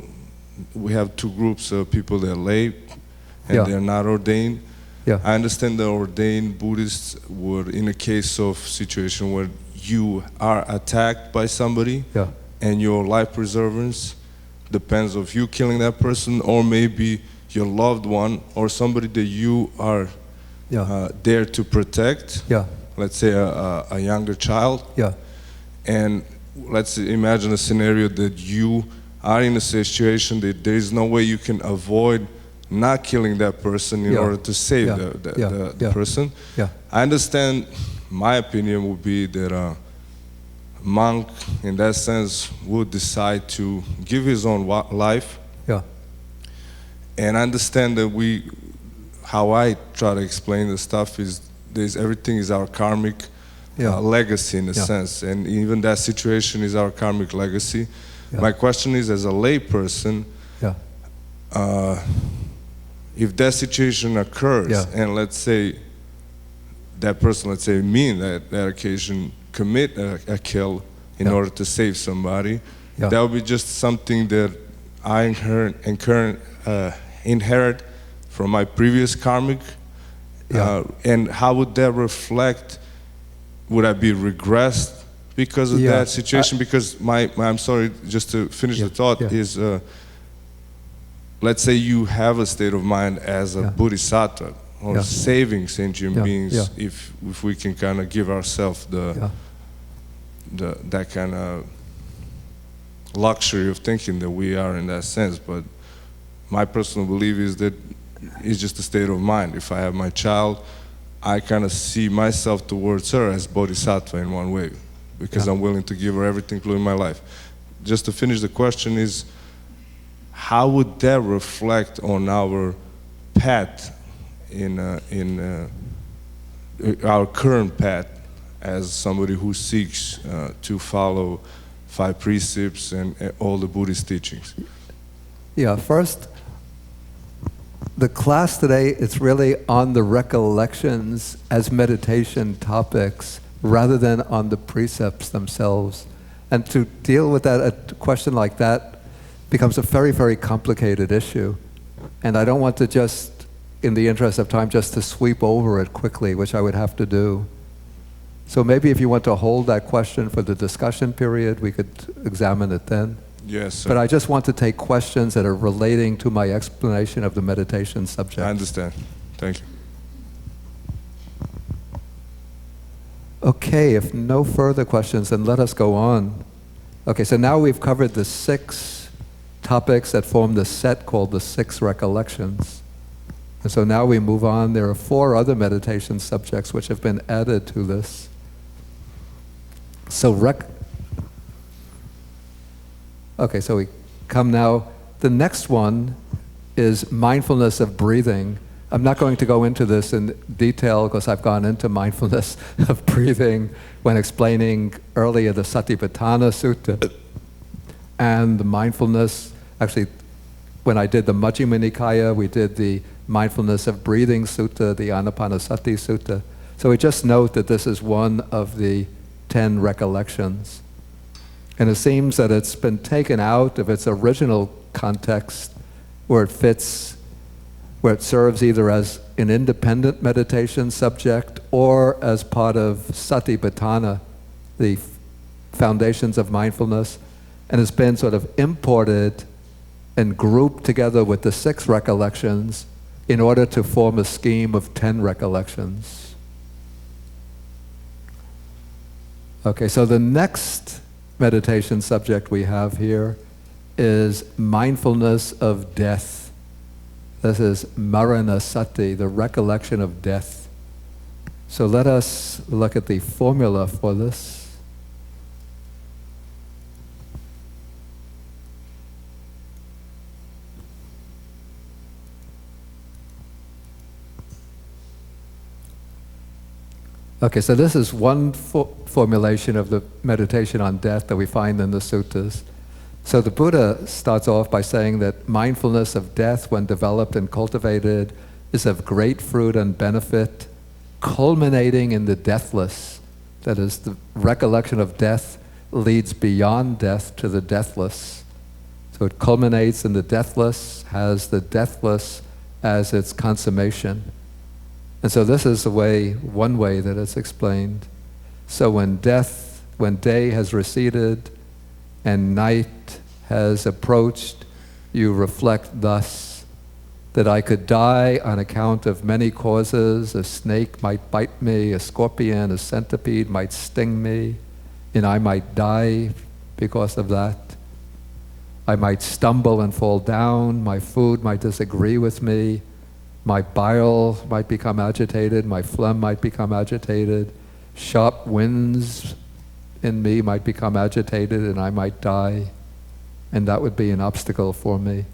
we have two groups of people that are lay and they're not ordained. I understand the ordained Buddhists were in a case of situation where you are attacked by somebody and your life preservance depends of you killing that person, or maybe your loved one or somebody that you are there to protect. Let's say a younger child. And let's imagine a scenario that you are in a situation that there is no way you can avoid not killing that person in order to save the person. I understand, my opinion would be that a monk, in that sense, would decide to give his own life. And I understand that how I try to explain the stuff is, everything is our karmic legacy in a sense, and even that situation is our karmic legacy. My question is, as a lay person, if that situation occurs, and let's say that person, let's say me in that occasion, commit a kill in order to save somebody, that would be just something that I inherit from my previous karmic, and how would that reflect? Would I be regressed because of that situation? Because I'm sorry, just to finish the thought, is let's say you have a state of mind as a bodhisattva, or saving sentient beings, if we can kind of give ourselves that kind of luxury of thinking that we are in that sense. But my personal belief is that it's just a state of mind. If I have my child, I kind of see myself towards her as bodhisattva in one way, because I'm willing to give her everything, including my life. Just to finish the question is, how would that reflect on our path in our current path as somebody who seeks to follow 5 precepts and all the Buddhist teachings? Yeah, first, the class today, it's really on the recollections as meditation topics rather than on the precepts themselves. And to deal with that, a question like that becomes a very, very complicated issue. And I don't want to just, in the interest of time, just to sweep over it quickly, which I would have to do. So maybe if you want to hold that question for the discussion period, we could examine it then. Yes, sir. But I just want to take questions that are relating to my explanation of the meditation subject. I understand. Thank you. Okay, if no further questions, then let us go on. Okay, so now we've covered the 6 topics that form the set called the 6 Recollections. And so now we move on. There are 4 other meditation subjects which have been added to this. So okay, so we come now. The next one is mindfulness of breathing. I'm not going to go into this in detail because I've gone into mindfulness of breathing when explaining earlier the Satipatthana Sutta and the mindfulness. Actually, when I did the Majjhima Nikaya, we did the Mindfulness of Breathing Sutta, the Anapanasati Sutta. So we just note that this is one of the 10 recollections. And it seems that it's been taken out of its original context where it fits, where it serves either as an independent meditation subject or as part of Satipatthana, the foundations of mindfulness, and it's been sort of imported and grouped together with the 6 recollections in order to form a scheme of 10 recollections. Okay, so the next meditation subject we have here is mindfulness of death. This is Maranasati, the recollection of death. So let us look at the formula for this. Okay, so this is one formulation of the meditation on death that we find in the suttas. So the Buddha starts off by saying that mindfulness of death, when developed and cultivated, is of great fruit and benefit, culminating in the deathless. That is, the recollection of death leads beyond death to the deathless. So it culminates in the deathless, has the deathless as its consummation. And so this is one way that it's explained. So when day has receded and night has approached, you reflect thus, that I could die on account of many causes. A snake might bite me, a scorpion, a centipede might sting me, and I might die because of that. I might stumble and fall down, my food might disagree with me, my bile might become agitated, my phlegm might become agitated, sharp winds in me might become agitated, and I might die, and that would be an obstacle for me.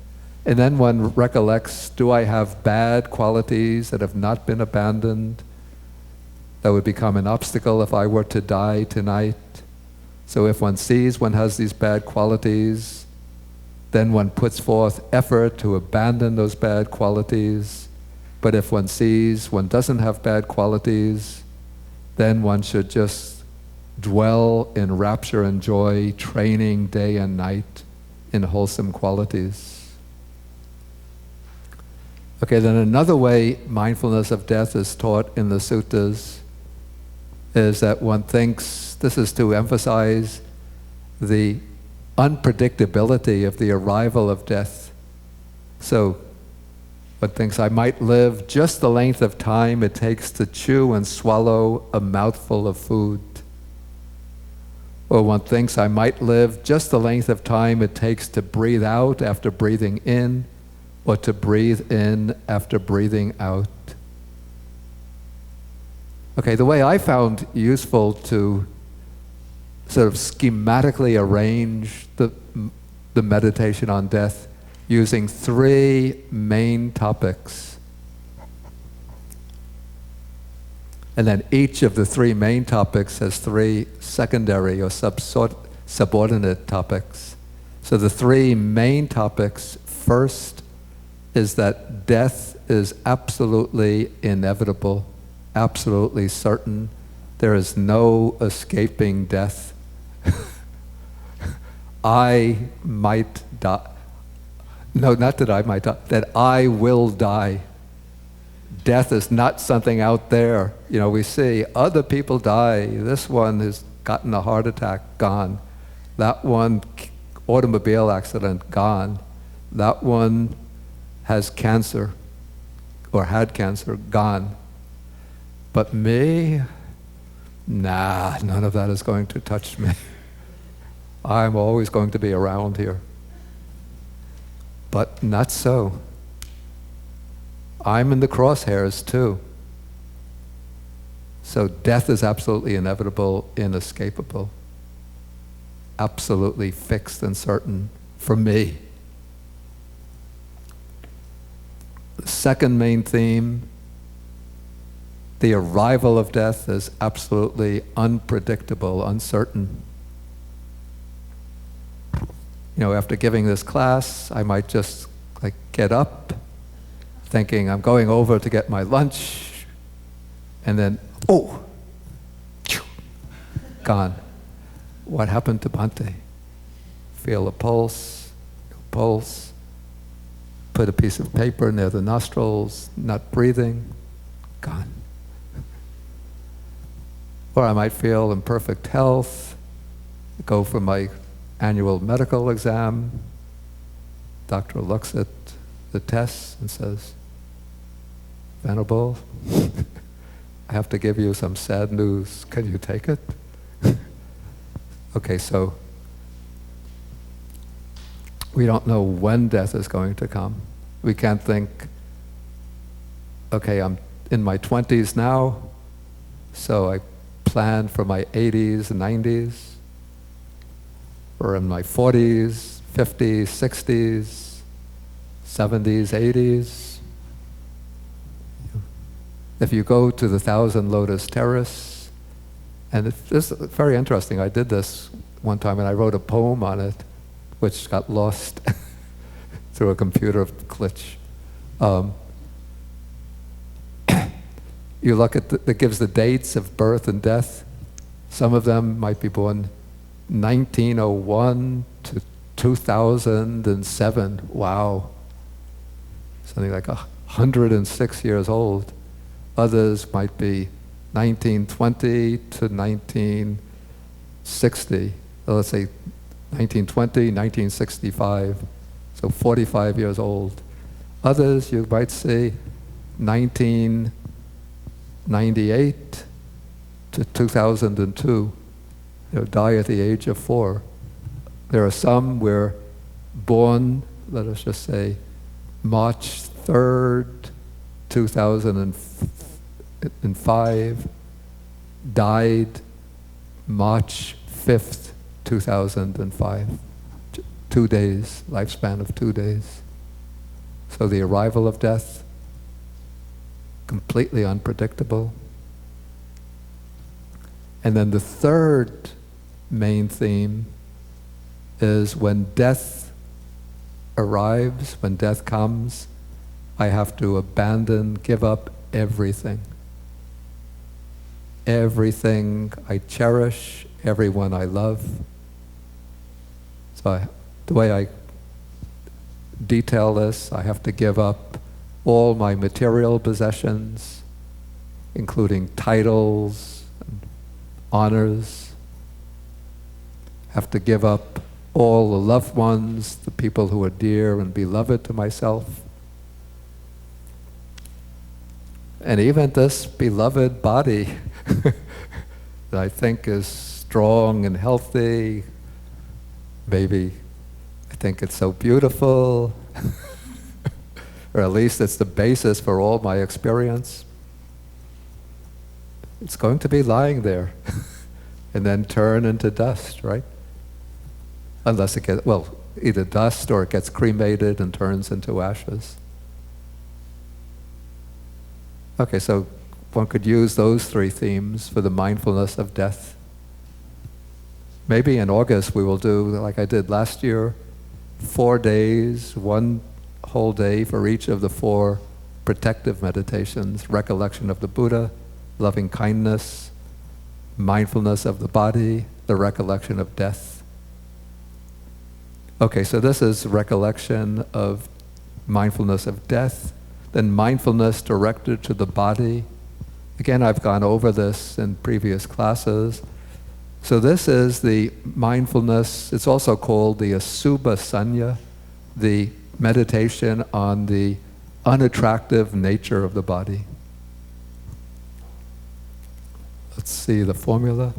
And then one recollects, do I have bad qualities that have not been abandoned? That would become an obstacle if I were to die tonight. So if one sees one has these bad qualities, then one puts forth effort to abandon those bad qualities. But if one sees one doesn't have bad qualities, then one should just dwell in rapture and joy, training day and night in wholesome qualities. Okay, then another way mindfulness of death is taught in the suttas is that one thinks, this is to emphasize the unpredictability of the arrival of death. So one thinks, I might live just the length of time it takes to chew and swallow a mouthful of food. Or one thinks, I might live just the length of time it takes to breathe out after breathing in, or to breathe in after breathing out. Okay, the way I found useful to sort of schematically arrange the meditation on death using three main topics. And then each of the three main topics has three secondary or subordinate topics. So the three main topics, first is that death is absolutely inevitable, absolutely certain. There is no escaping death. I might die. No, not that I might die, that I will die. Death is not something out there. You know, we see other people die. This one has gotten a heart attack, gone. That one, automobile accident, gone. That one has cancer, or had cancer, gone. But me, nah, none of that is going to touch me. I'm always going to be around here. But not so. I'm in the crosshairs too. So death is absolutely inevitable, inescapable, absolutely fixed and certain for me. The second main theme, the arrival of death is absolutely unpredictable, uncertain. You know, after giving this class, I might just get up, thinking I'm going over to get my lunch, and then, oh, gone. What happened to Bhante? Feel a pulse, put a piece of paper near the nostrils, not breathing, gone. Or I might feel in perfect health, go for my annual medical exam. Doctor looks at the tests and says, Venerable, I have to give you some sad news. Can you take it? Okay, so we don't know when death is going to come. We can't think, okay, I'm in my 20s now, so I plan for my 80s and 90s, or in my 40s, 50s, 60s, 70s, 80s. If you go to the Thousand Lotus Terrace, and this is very interesting, I did this one time and I wrote a poem on it, which got lost through a computer glitch. You look at, that gives the dates of birth and death. Some of them might be born 1901 to 2007. Wow. Something like 106 years old. Others might be 1920 to 1960. Let's say 1920, 1965. So 45 years old. Others you might say 1998 to 2002. Die at the age of 4. There are some were born, let us just say, March 3rd, 2005, died March 5th, 2005. 2 days, lifespan of 2 days. So the arrival of death, completely unpredictable. And then the third main theme is when death arrives, when death comes, I have to abandon, give up everything. Everything I cherish, everyone I love. So the way I detail this, I have to give up all my material possessions, including titles, honors, have to give up all the loved ones, the people who are dear and beloved to myself. And even this beloved body that I think is strong and healthy, maybe I think it's so beautiful, or at least it's the basis for all my experience. It's going to be lying there and then turn into dust, right? Unless it gets, well, either dust or it gets cremated and turns into ashes. Okay, so one could use those three themes for the mindfulness of death. Maybe in August we will do, like I did last year, 4 days, 1 whole day for each of the 4 protective meditations: recollection of the Buddha, loving kindness, mindfulness of the body, the recollection of death. Okay, so this is recollection of mindfulness of death, then mindfulness directed to the body. Again, I've gone over this in previous classes. So this is the mindfulness, it's also called the Asubha Sanya, the meditation on the unattractive nature of the body. Let's see the formula.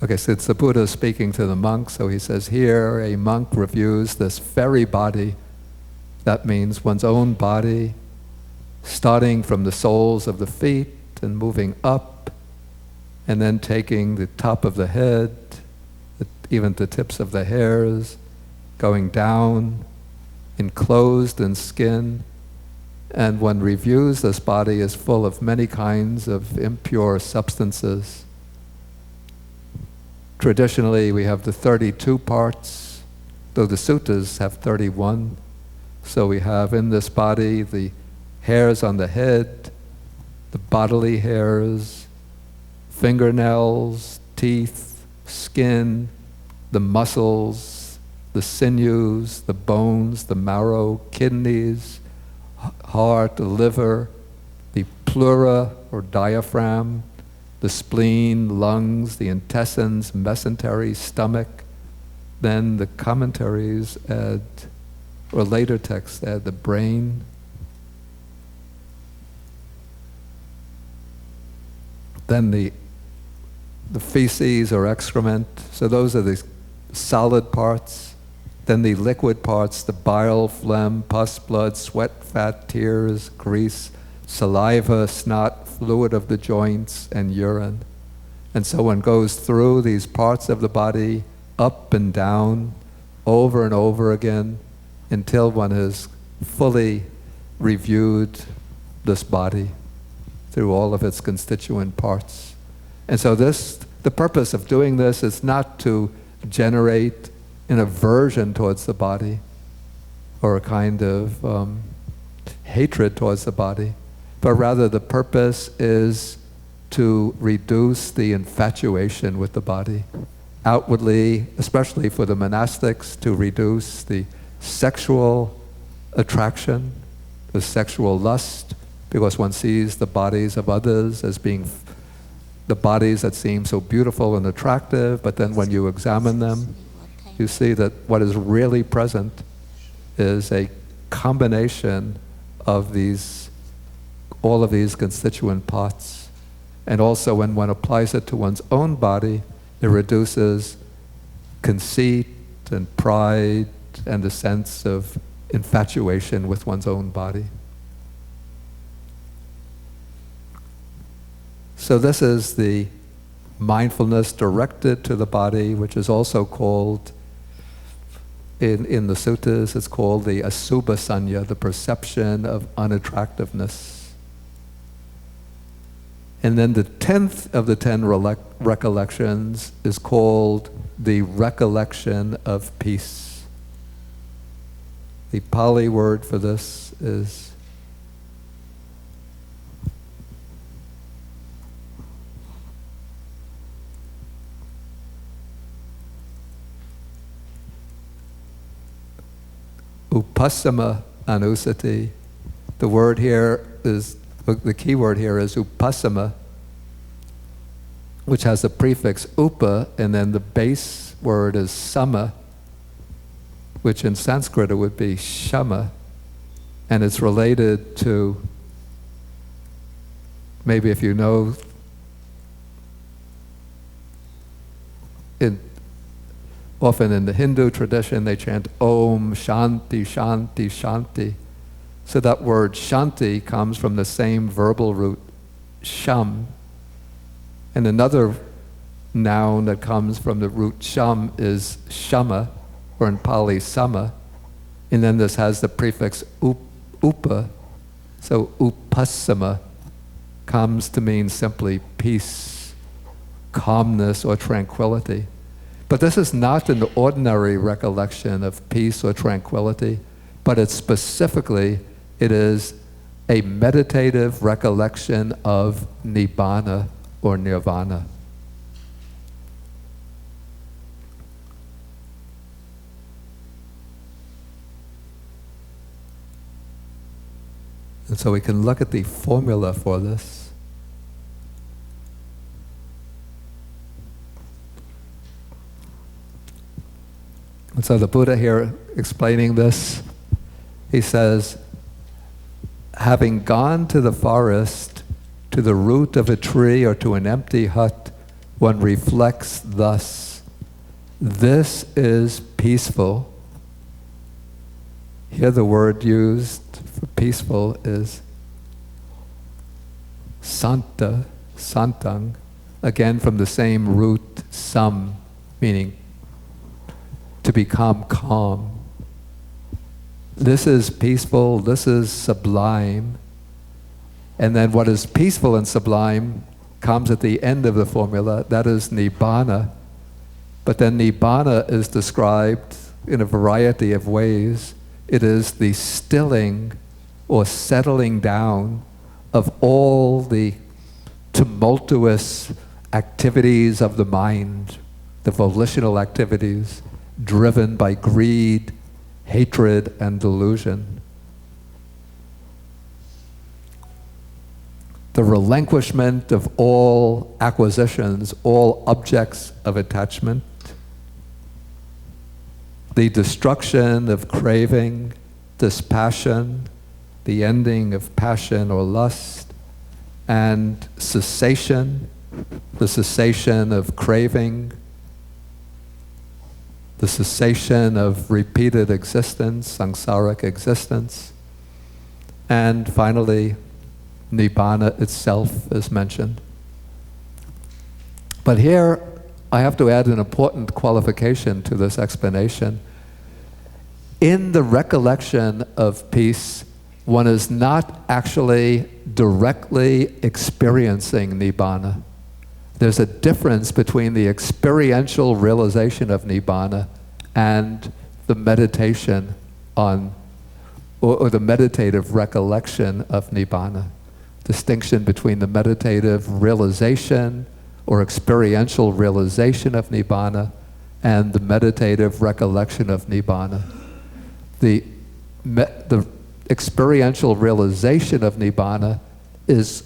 Okay, so it's the Buddha speaking to the monk, so he says, here a monk reviews this very body. That means one's own body, starting from the soles of the feet and moving up, and then taking the top of the head, even the tips of the hairs, going down, enclosed in skin. And one reviews this body is full of many kinds of impure substances. Traditionally, we have the 32 parts, though the suttas have 31. So we have in this body the hairs on the head, the bodily hairs, fingernails, teeth, skin, the muscles, the sinews, the bones, the marrow, kidneys, heart, the liver, the pleura or diaphragm, the spleen, lungs, the intestines, mesentery, stomach. Then the commentaries add, or later texts add the brain. Then the feces or excrement. So those are the solid parts. Then the liquid parts, the bile, phlegm, pus, blood, sweat, fat, tears, grease, saliva, snot, fluid of the joints, and urine. And so one goes through these parts of the body, up and down, over and over again, until one has fully reviewed this body through all of its constituent parts. And so the purpose of doing this is not to generate an aversion towards the body or a kind of hatred towards the body, but rather the purpose is to reduce the infatuation with the body. Outwardly, especially for the monastics, to reduce the sexual attraction, the sexual lust, because one sees the bodies of others as being the bodies that seem so beautiful and attractive, but then when you examine them, you see that what is really present is a combination of all of these constituent parts. And also when one applies it to one's own body, it reduces conceit and pride and the sense of infatuation with one's own body. So this is the mindfulness directed to the body, which is also called, in the suttas, it's called the Asubha Sanya, the perception of unattractiveness. And then the 10th of the 10 recollections is called the recollection of peace. The Pali word for this is Upassama anusati. The word here is, the key word here is upassama, which has the prefix upa, and then the base word is sama, which in Sanskrit it would be shama, and it's related to, maybe if you know, often in the Hindu tradition they chant Om Shanti Shanti Shanti. So that word Shanti comes from the same verbal root sham. And another noun that comes from the root sham is shama, or in Pali sama. And then this has the prefix upa. So upassama comes to mean simply peace, calmness, or tranquility. But this is not an ordinary recollection of peace or tranquility, but it's specifically, it is a meditative recollection of nibbana or nirvana. And so we can look at the formula for this. And so the Buddha here explaining this, he says, having gone to the forest, to the root of a tree or to an empty hut, one reflects thus, this is peaceful. Here the word used for peaceful is santa, santang, again from the same root sam, meaning to become calm. This is peaceful, this is sublime. And then what is peaceful and sublime comes at the end of the formula, that is nibbana. But then nibbana is described in a variety of ways. It is the stilling or settling down of all the tumultuous activities of the mind, the volitional activities driven by greed, hatred, and delusion. The relinquishment of all acquisitions, all objects of attachment, the destruction of craving, dispassion, the ending of passion or lust, and cessation, the cessation of craving, the cessation of repeated existence, samsaric existence, and finally, nibbana itself is mentioned. But here, I have to add an important qualification to this explanation. In the recollection of peace, one is not actually directly experiencing nibbana. There's a difference between the experiential realization of nibbana and the meditation on, or the meditative recollection of nibbana. Distinction between the meditative realization or experiential realization of nibbana and the meditative recollection of nibbana. The experiential realization of nibbana is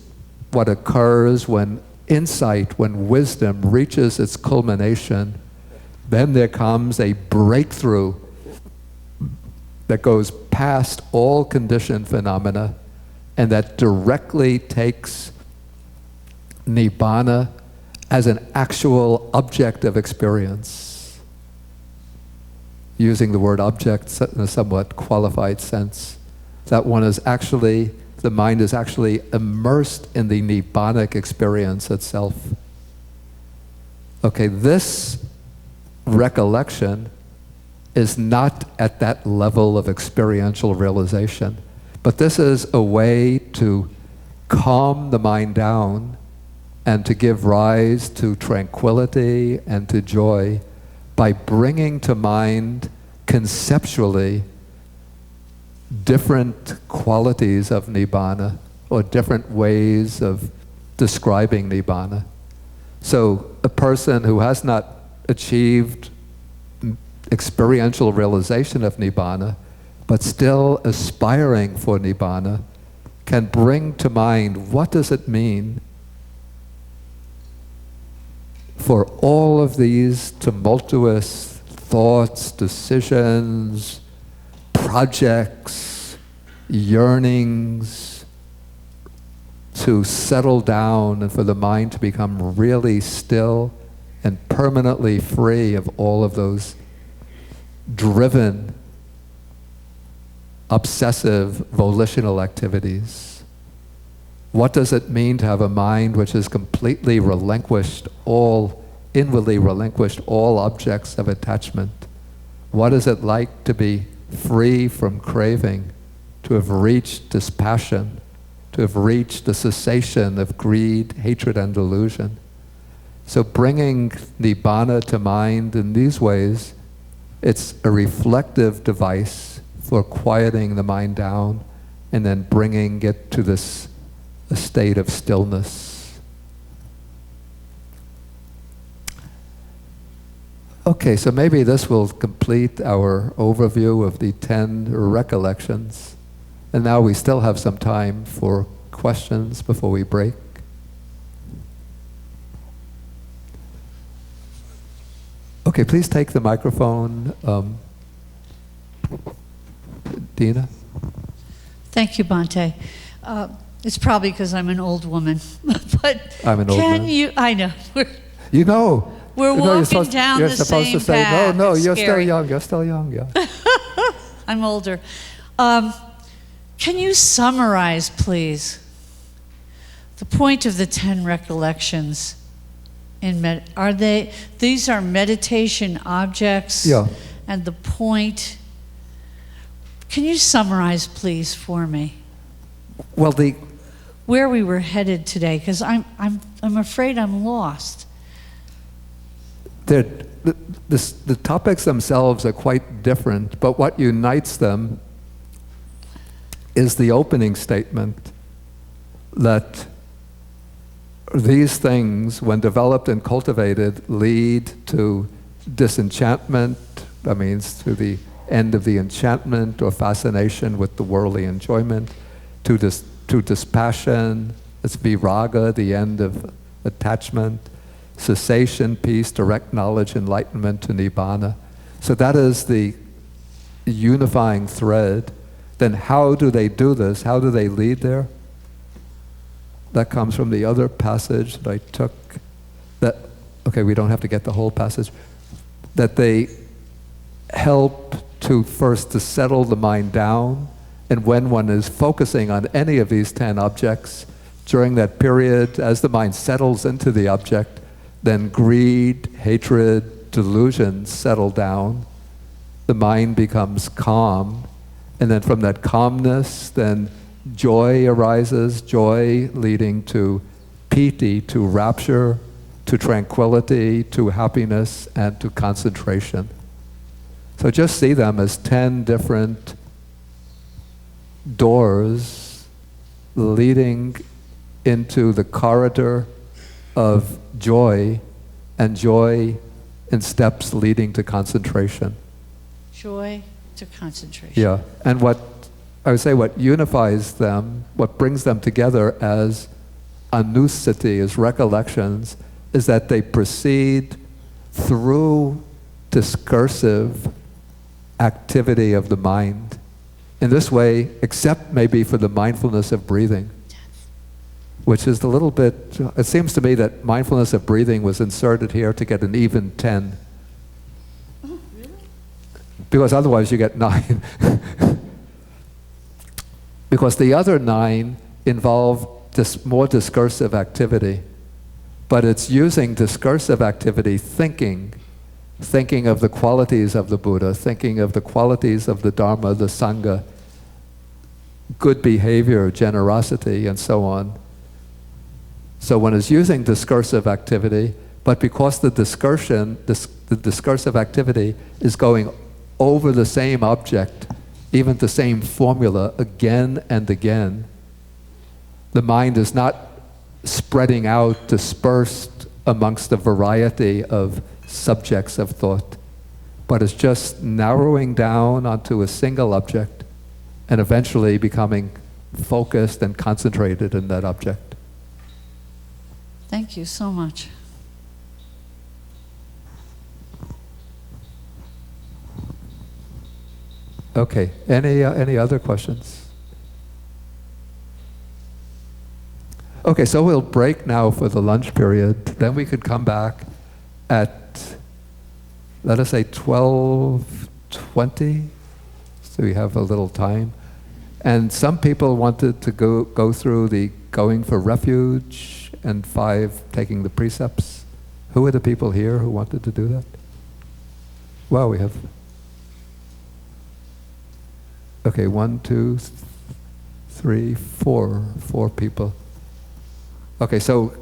what occurs when insight, when wisdom reaches its culmination. Then there comes a breakthrough that goes past all conditioned phenomena and that directly takes nibbana as an actual object of experience. Using the word object in a somewhat qualified sense, that one is actually, the mind is actually immersed in the nibbanic experience itself. Okay, this recollection is not at that level of experiential realization, but this is a way to calm the mind down and to give rise to tranquility and to joy by bringing to mind conceptually different qualities of nibbana or different ways of describing nibbana. So a person who has not achieved experiential realization of nibbana, but still aspiring for Nibbana, can bring to mind what does it mean for all of these tumultuous thoughts, decisions, projects, yearnings to settle down and for the mind to become really still and permanently free of all of those driven, obsessive, volitional activities. What does it mean to have a mind which has completely inwardly relinquished all objects of attachment? What is it like to be free from craving, to have reached dispassion, to have reached the cessation of greed, hatred, and delusion? So bringing Nibbana to mind in these ways, it's a reflective device for quieting the mind down and then bringing it to this state of stillness. Okay, so maybe this will complete our overview of the 10 recollections. And now we still have some time for questions before we break. Okay, please take the microphone. Dina? Thank you, Bhante. It's probably because I'm an old woman, but I'm an old man. I know. You know. We're walking down you're the supposed same to say, path. no, It's you're scary. still young, yeah. I'm older. Can you summarize, please, the point of the 10 recollections? These are meditation objects? Yeah. And the point, can you summarize, please, for me? Well, where we were headed today, because I'm afraid I'm lost. The topics themselves are quite different, but what unites them is the opening statement that these things, when developed and cultivated, lead to disenchantment. That means to the end of the enchantment or fascination with the worldly enjoyment, to dispassion, it's viraga, the end of attachment, cessation, peace, direct knowledge, enlightenment, to Nibbana. So that is the unifying thread. Then how do they do this? How do they lead there? That comes from the other passage that I took. Okay, we don't have to get the whole passage. That they help to first to settle the mind down, and when one is focusing on any of these 10 objects, during that period, as the mind settles into the object, then greed, hatred, delusion settle down. The mind becomes calm, and then from that calmness, then joy arises, joy leading to piti, to rapture, to tranquility, to happiness, and to concentration. So just see them as 10 different doors leading into the corridor of joy, and joy in steps leading to concentration. Joy to concentration. Yeah, and what unifies them, what brings them together as anusati, as recollections, is that they proceed through discursive activity of the mind. In this way, except maybe for the mindfulness of breathing, which is a little bit, it seems to me that mindfulness of breathing was inserted here to get an even 10. Oh, really? Because otherwise you get 9. Because the other 9 involve more discursive activity. But it's using discursive activity, thinking of the qualities of the Buddha, thinking of the qualities of the Dharma, the Sangha, good behavior, generosity, and so on. So one is using discursive activity, but because the discursive activity is going over the same object, even the same formula again and again, the mind is not spreading out, dispersed amongst a variety of subjects of thought, but is just narrowing down onto a single object and eventually becoming focused and concentrated in that object. Thank you so much. Okay, any other questions? Okay, so we'll break now for the lunch period. Then we could come back at, let us say, 12:20. So we have a little time. And some people wanted to go through the going for refuge and 5 taking the precepts. Who are the people here who wanted to do that? Wow, we have... Okay, 1, 2, 3, 4 people. Okay, so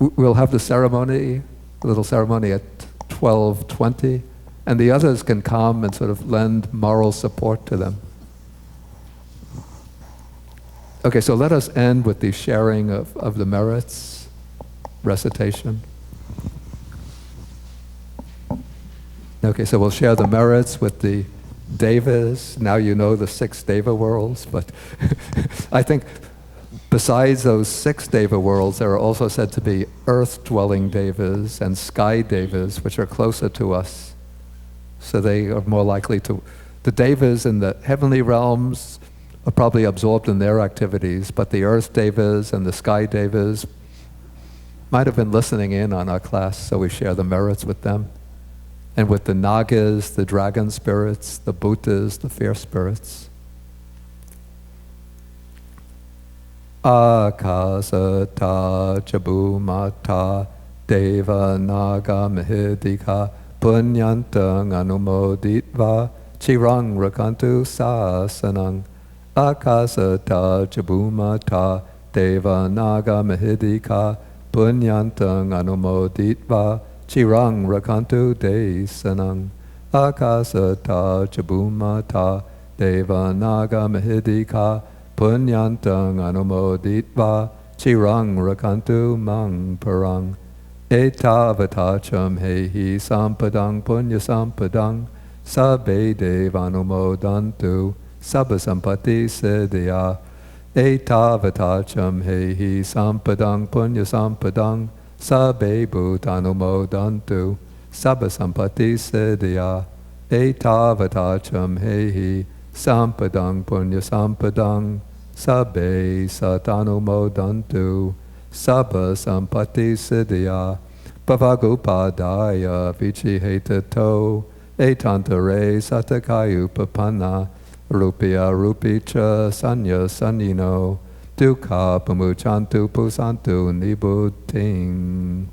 we'll have the ceremony, a little ceremony at 12:20, and the others can come and sort of lend moral support to them. Okay, so let us end with the sharing of the merits, recitation. Okay, so we'll share the merits with the devas. Now you know the 6 deva worlds, but I think besides those 6 deva worlds, there are also said to be earth-dwelling devas and sky devas, which are closer to us. So they are more likely to... The devas in the heavenly realms are probably absorbed in their activities, but the earth devas and the sky devas might have been listening in on our class, so we share the merits with them. And with the nagas, the dragon spirits, the bhutas, the fierce spirits. Akasata chabumata deva naga mahidika punyantang anumoditva chirang rakantu sasanang. Akasata chabumata deva naga mahidika punyantang anumoditva chirang rakantu desanang. Akasata chabumata deva naga mahidika punyantang anumoditva chirang rakantu mang parang. Etavatacham hehi sampadang punya sampadang sabbe devanumodantu sabba sampati siddhya. Etavatacham hehi sampadang punya sampadang sabbe bhutanumodantu sabba sampati siddhya. Etavatacham hehi sampadang punya sampadang sabbe satanumodantu sabba sampati siddhya. Bhavagupadaya vichihetato etantare satakayupapanna rupya rupicha sanya sanyino dukkha pamuchantu pusantu nibuddhing.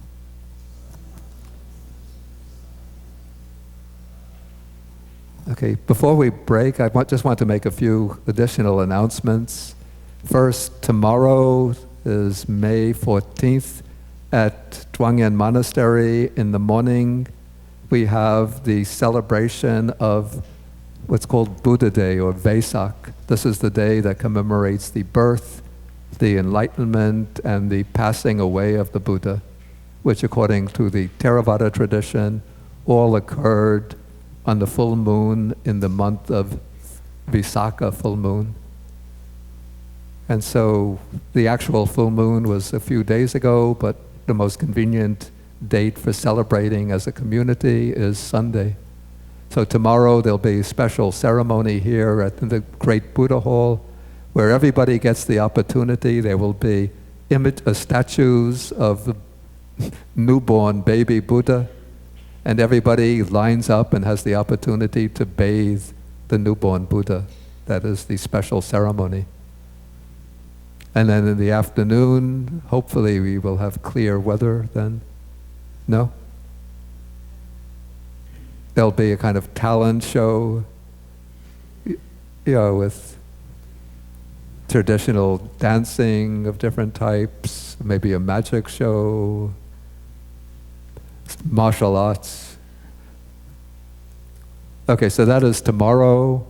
Okay, before we break, I just want to make a few additional announcements. First, tomorrow is May 14th at Dwangyen Monastery in the morning. We have the celebration of what's called Buddha Day or Vesak. This is the day that commemorates the birth, the enlightenment, and the passing away of the Buddha, which according to the Theravada tradition all occurred on the full moon in the month of Visakha, full moon. And so the actual full moon was a few days ago, but the most convenient date for celebrating as a community is Sunday. So tomorrow there'll be a special ceremony here at the Great Buddha Hall where everybody gets the opportunity. There will be statues of the newborn baby Buddha, and everybody lines up and has the opportunity to bathe the newborn Buddha. That is the special ceremony. And then in the afternoon, hopefully we will have clear weather then. No? There'll be a kind of talent show, with traditional dancing of different types, maybe a magic show, martial arts. Okay, so that is tomorrow.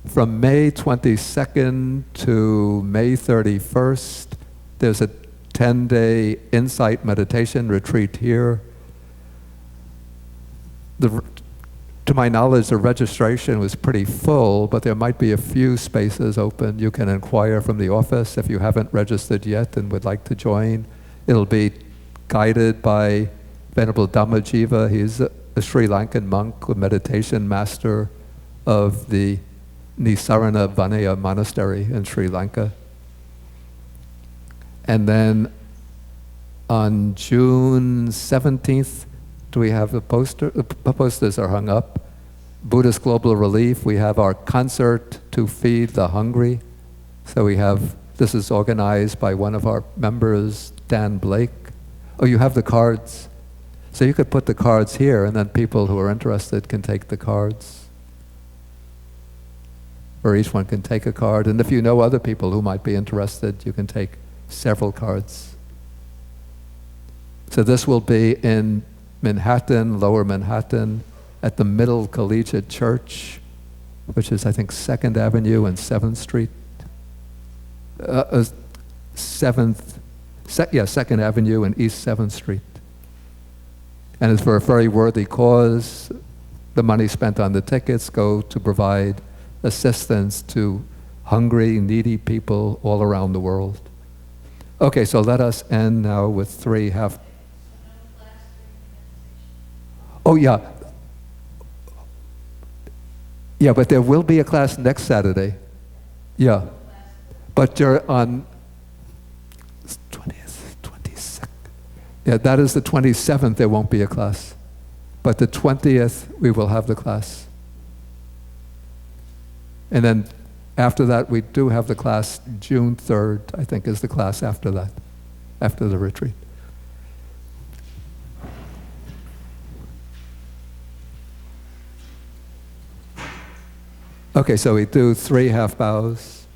From May 22nd to May 31st, there's a 10-day insight meditation retreat here. to my knowledge, the registration was pretty full, but there might be a few spaces open. You can inquire from the office if you haven't registered yet and would like to join. It'll be guided by Venerable Dhammajiva. He's a Sri Lankan monk, a meditation master of the Nisarana Vanaya Monastery in Sri Lanka. And then on June 17th, do we have the poster? The posters are hung up. Buddhist Global Relief, we have our concert to feed the hungry. So we have, this is organized by one of our members, Dan Blake. Oh, you have the cards. So you could put the cards here, and then people who are interested can take the cards. Or each one can take a card. And if you know other people who might be interested, you can take several cards. So this will be in Manhattan, Lower Manhattan, at the Middle Collegiate Church, which is, I think, 2nd Avenue and 7th Street. 2nd Avenue and East 7th Street. And it's for a very worthy cause. The money spent on the tickets go to provide assistance to hungry, needy people all around the world. Okay, so let us end now with 3 half. Oh, yeah. Yeah, but there will be a class next Saturday. Yeah. But you're on 20th, 22nd. Yeah, that is the 27th, there won't be a class. But the 20th, we will have the class. And then after that, we do have the class June 3rd, I think, is the class after that, after the retreat. Okay, so we do 3 half bows.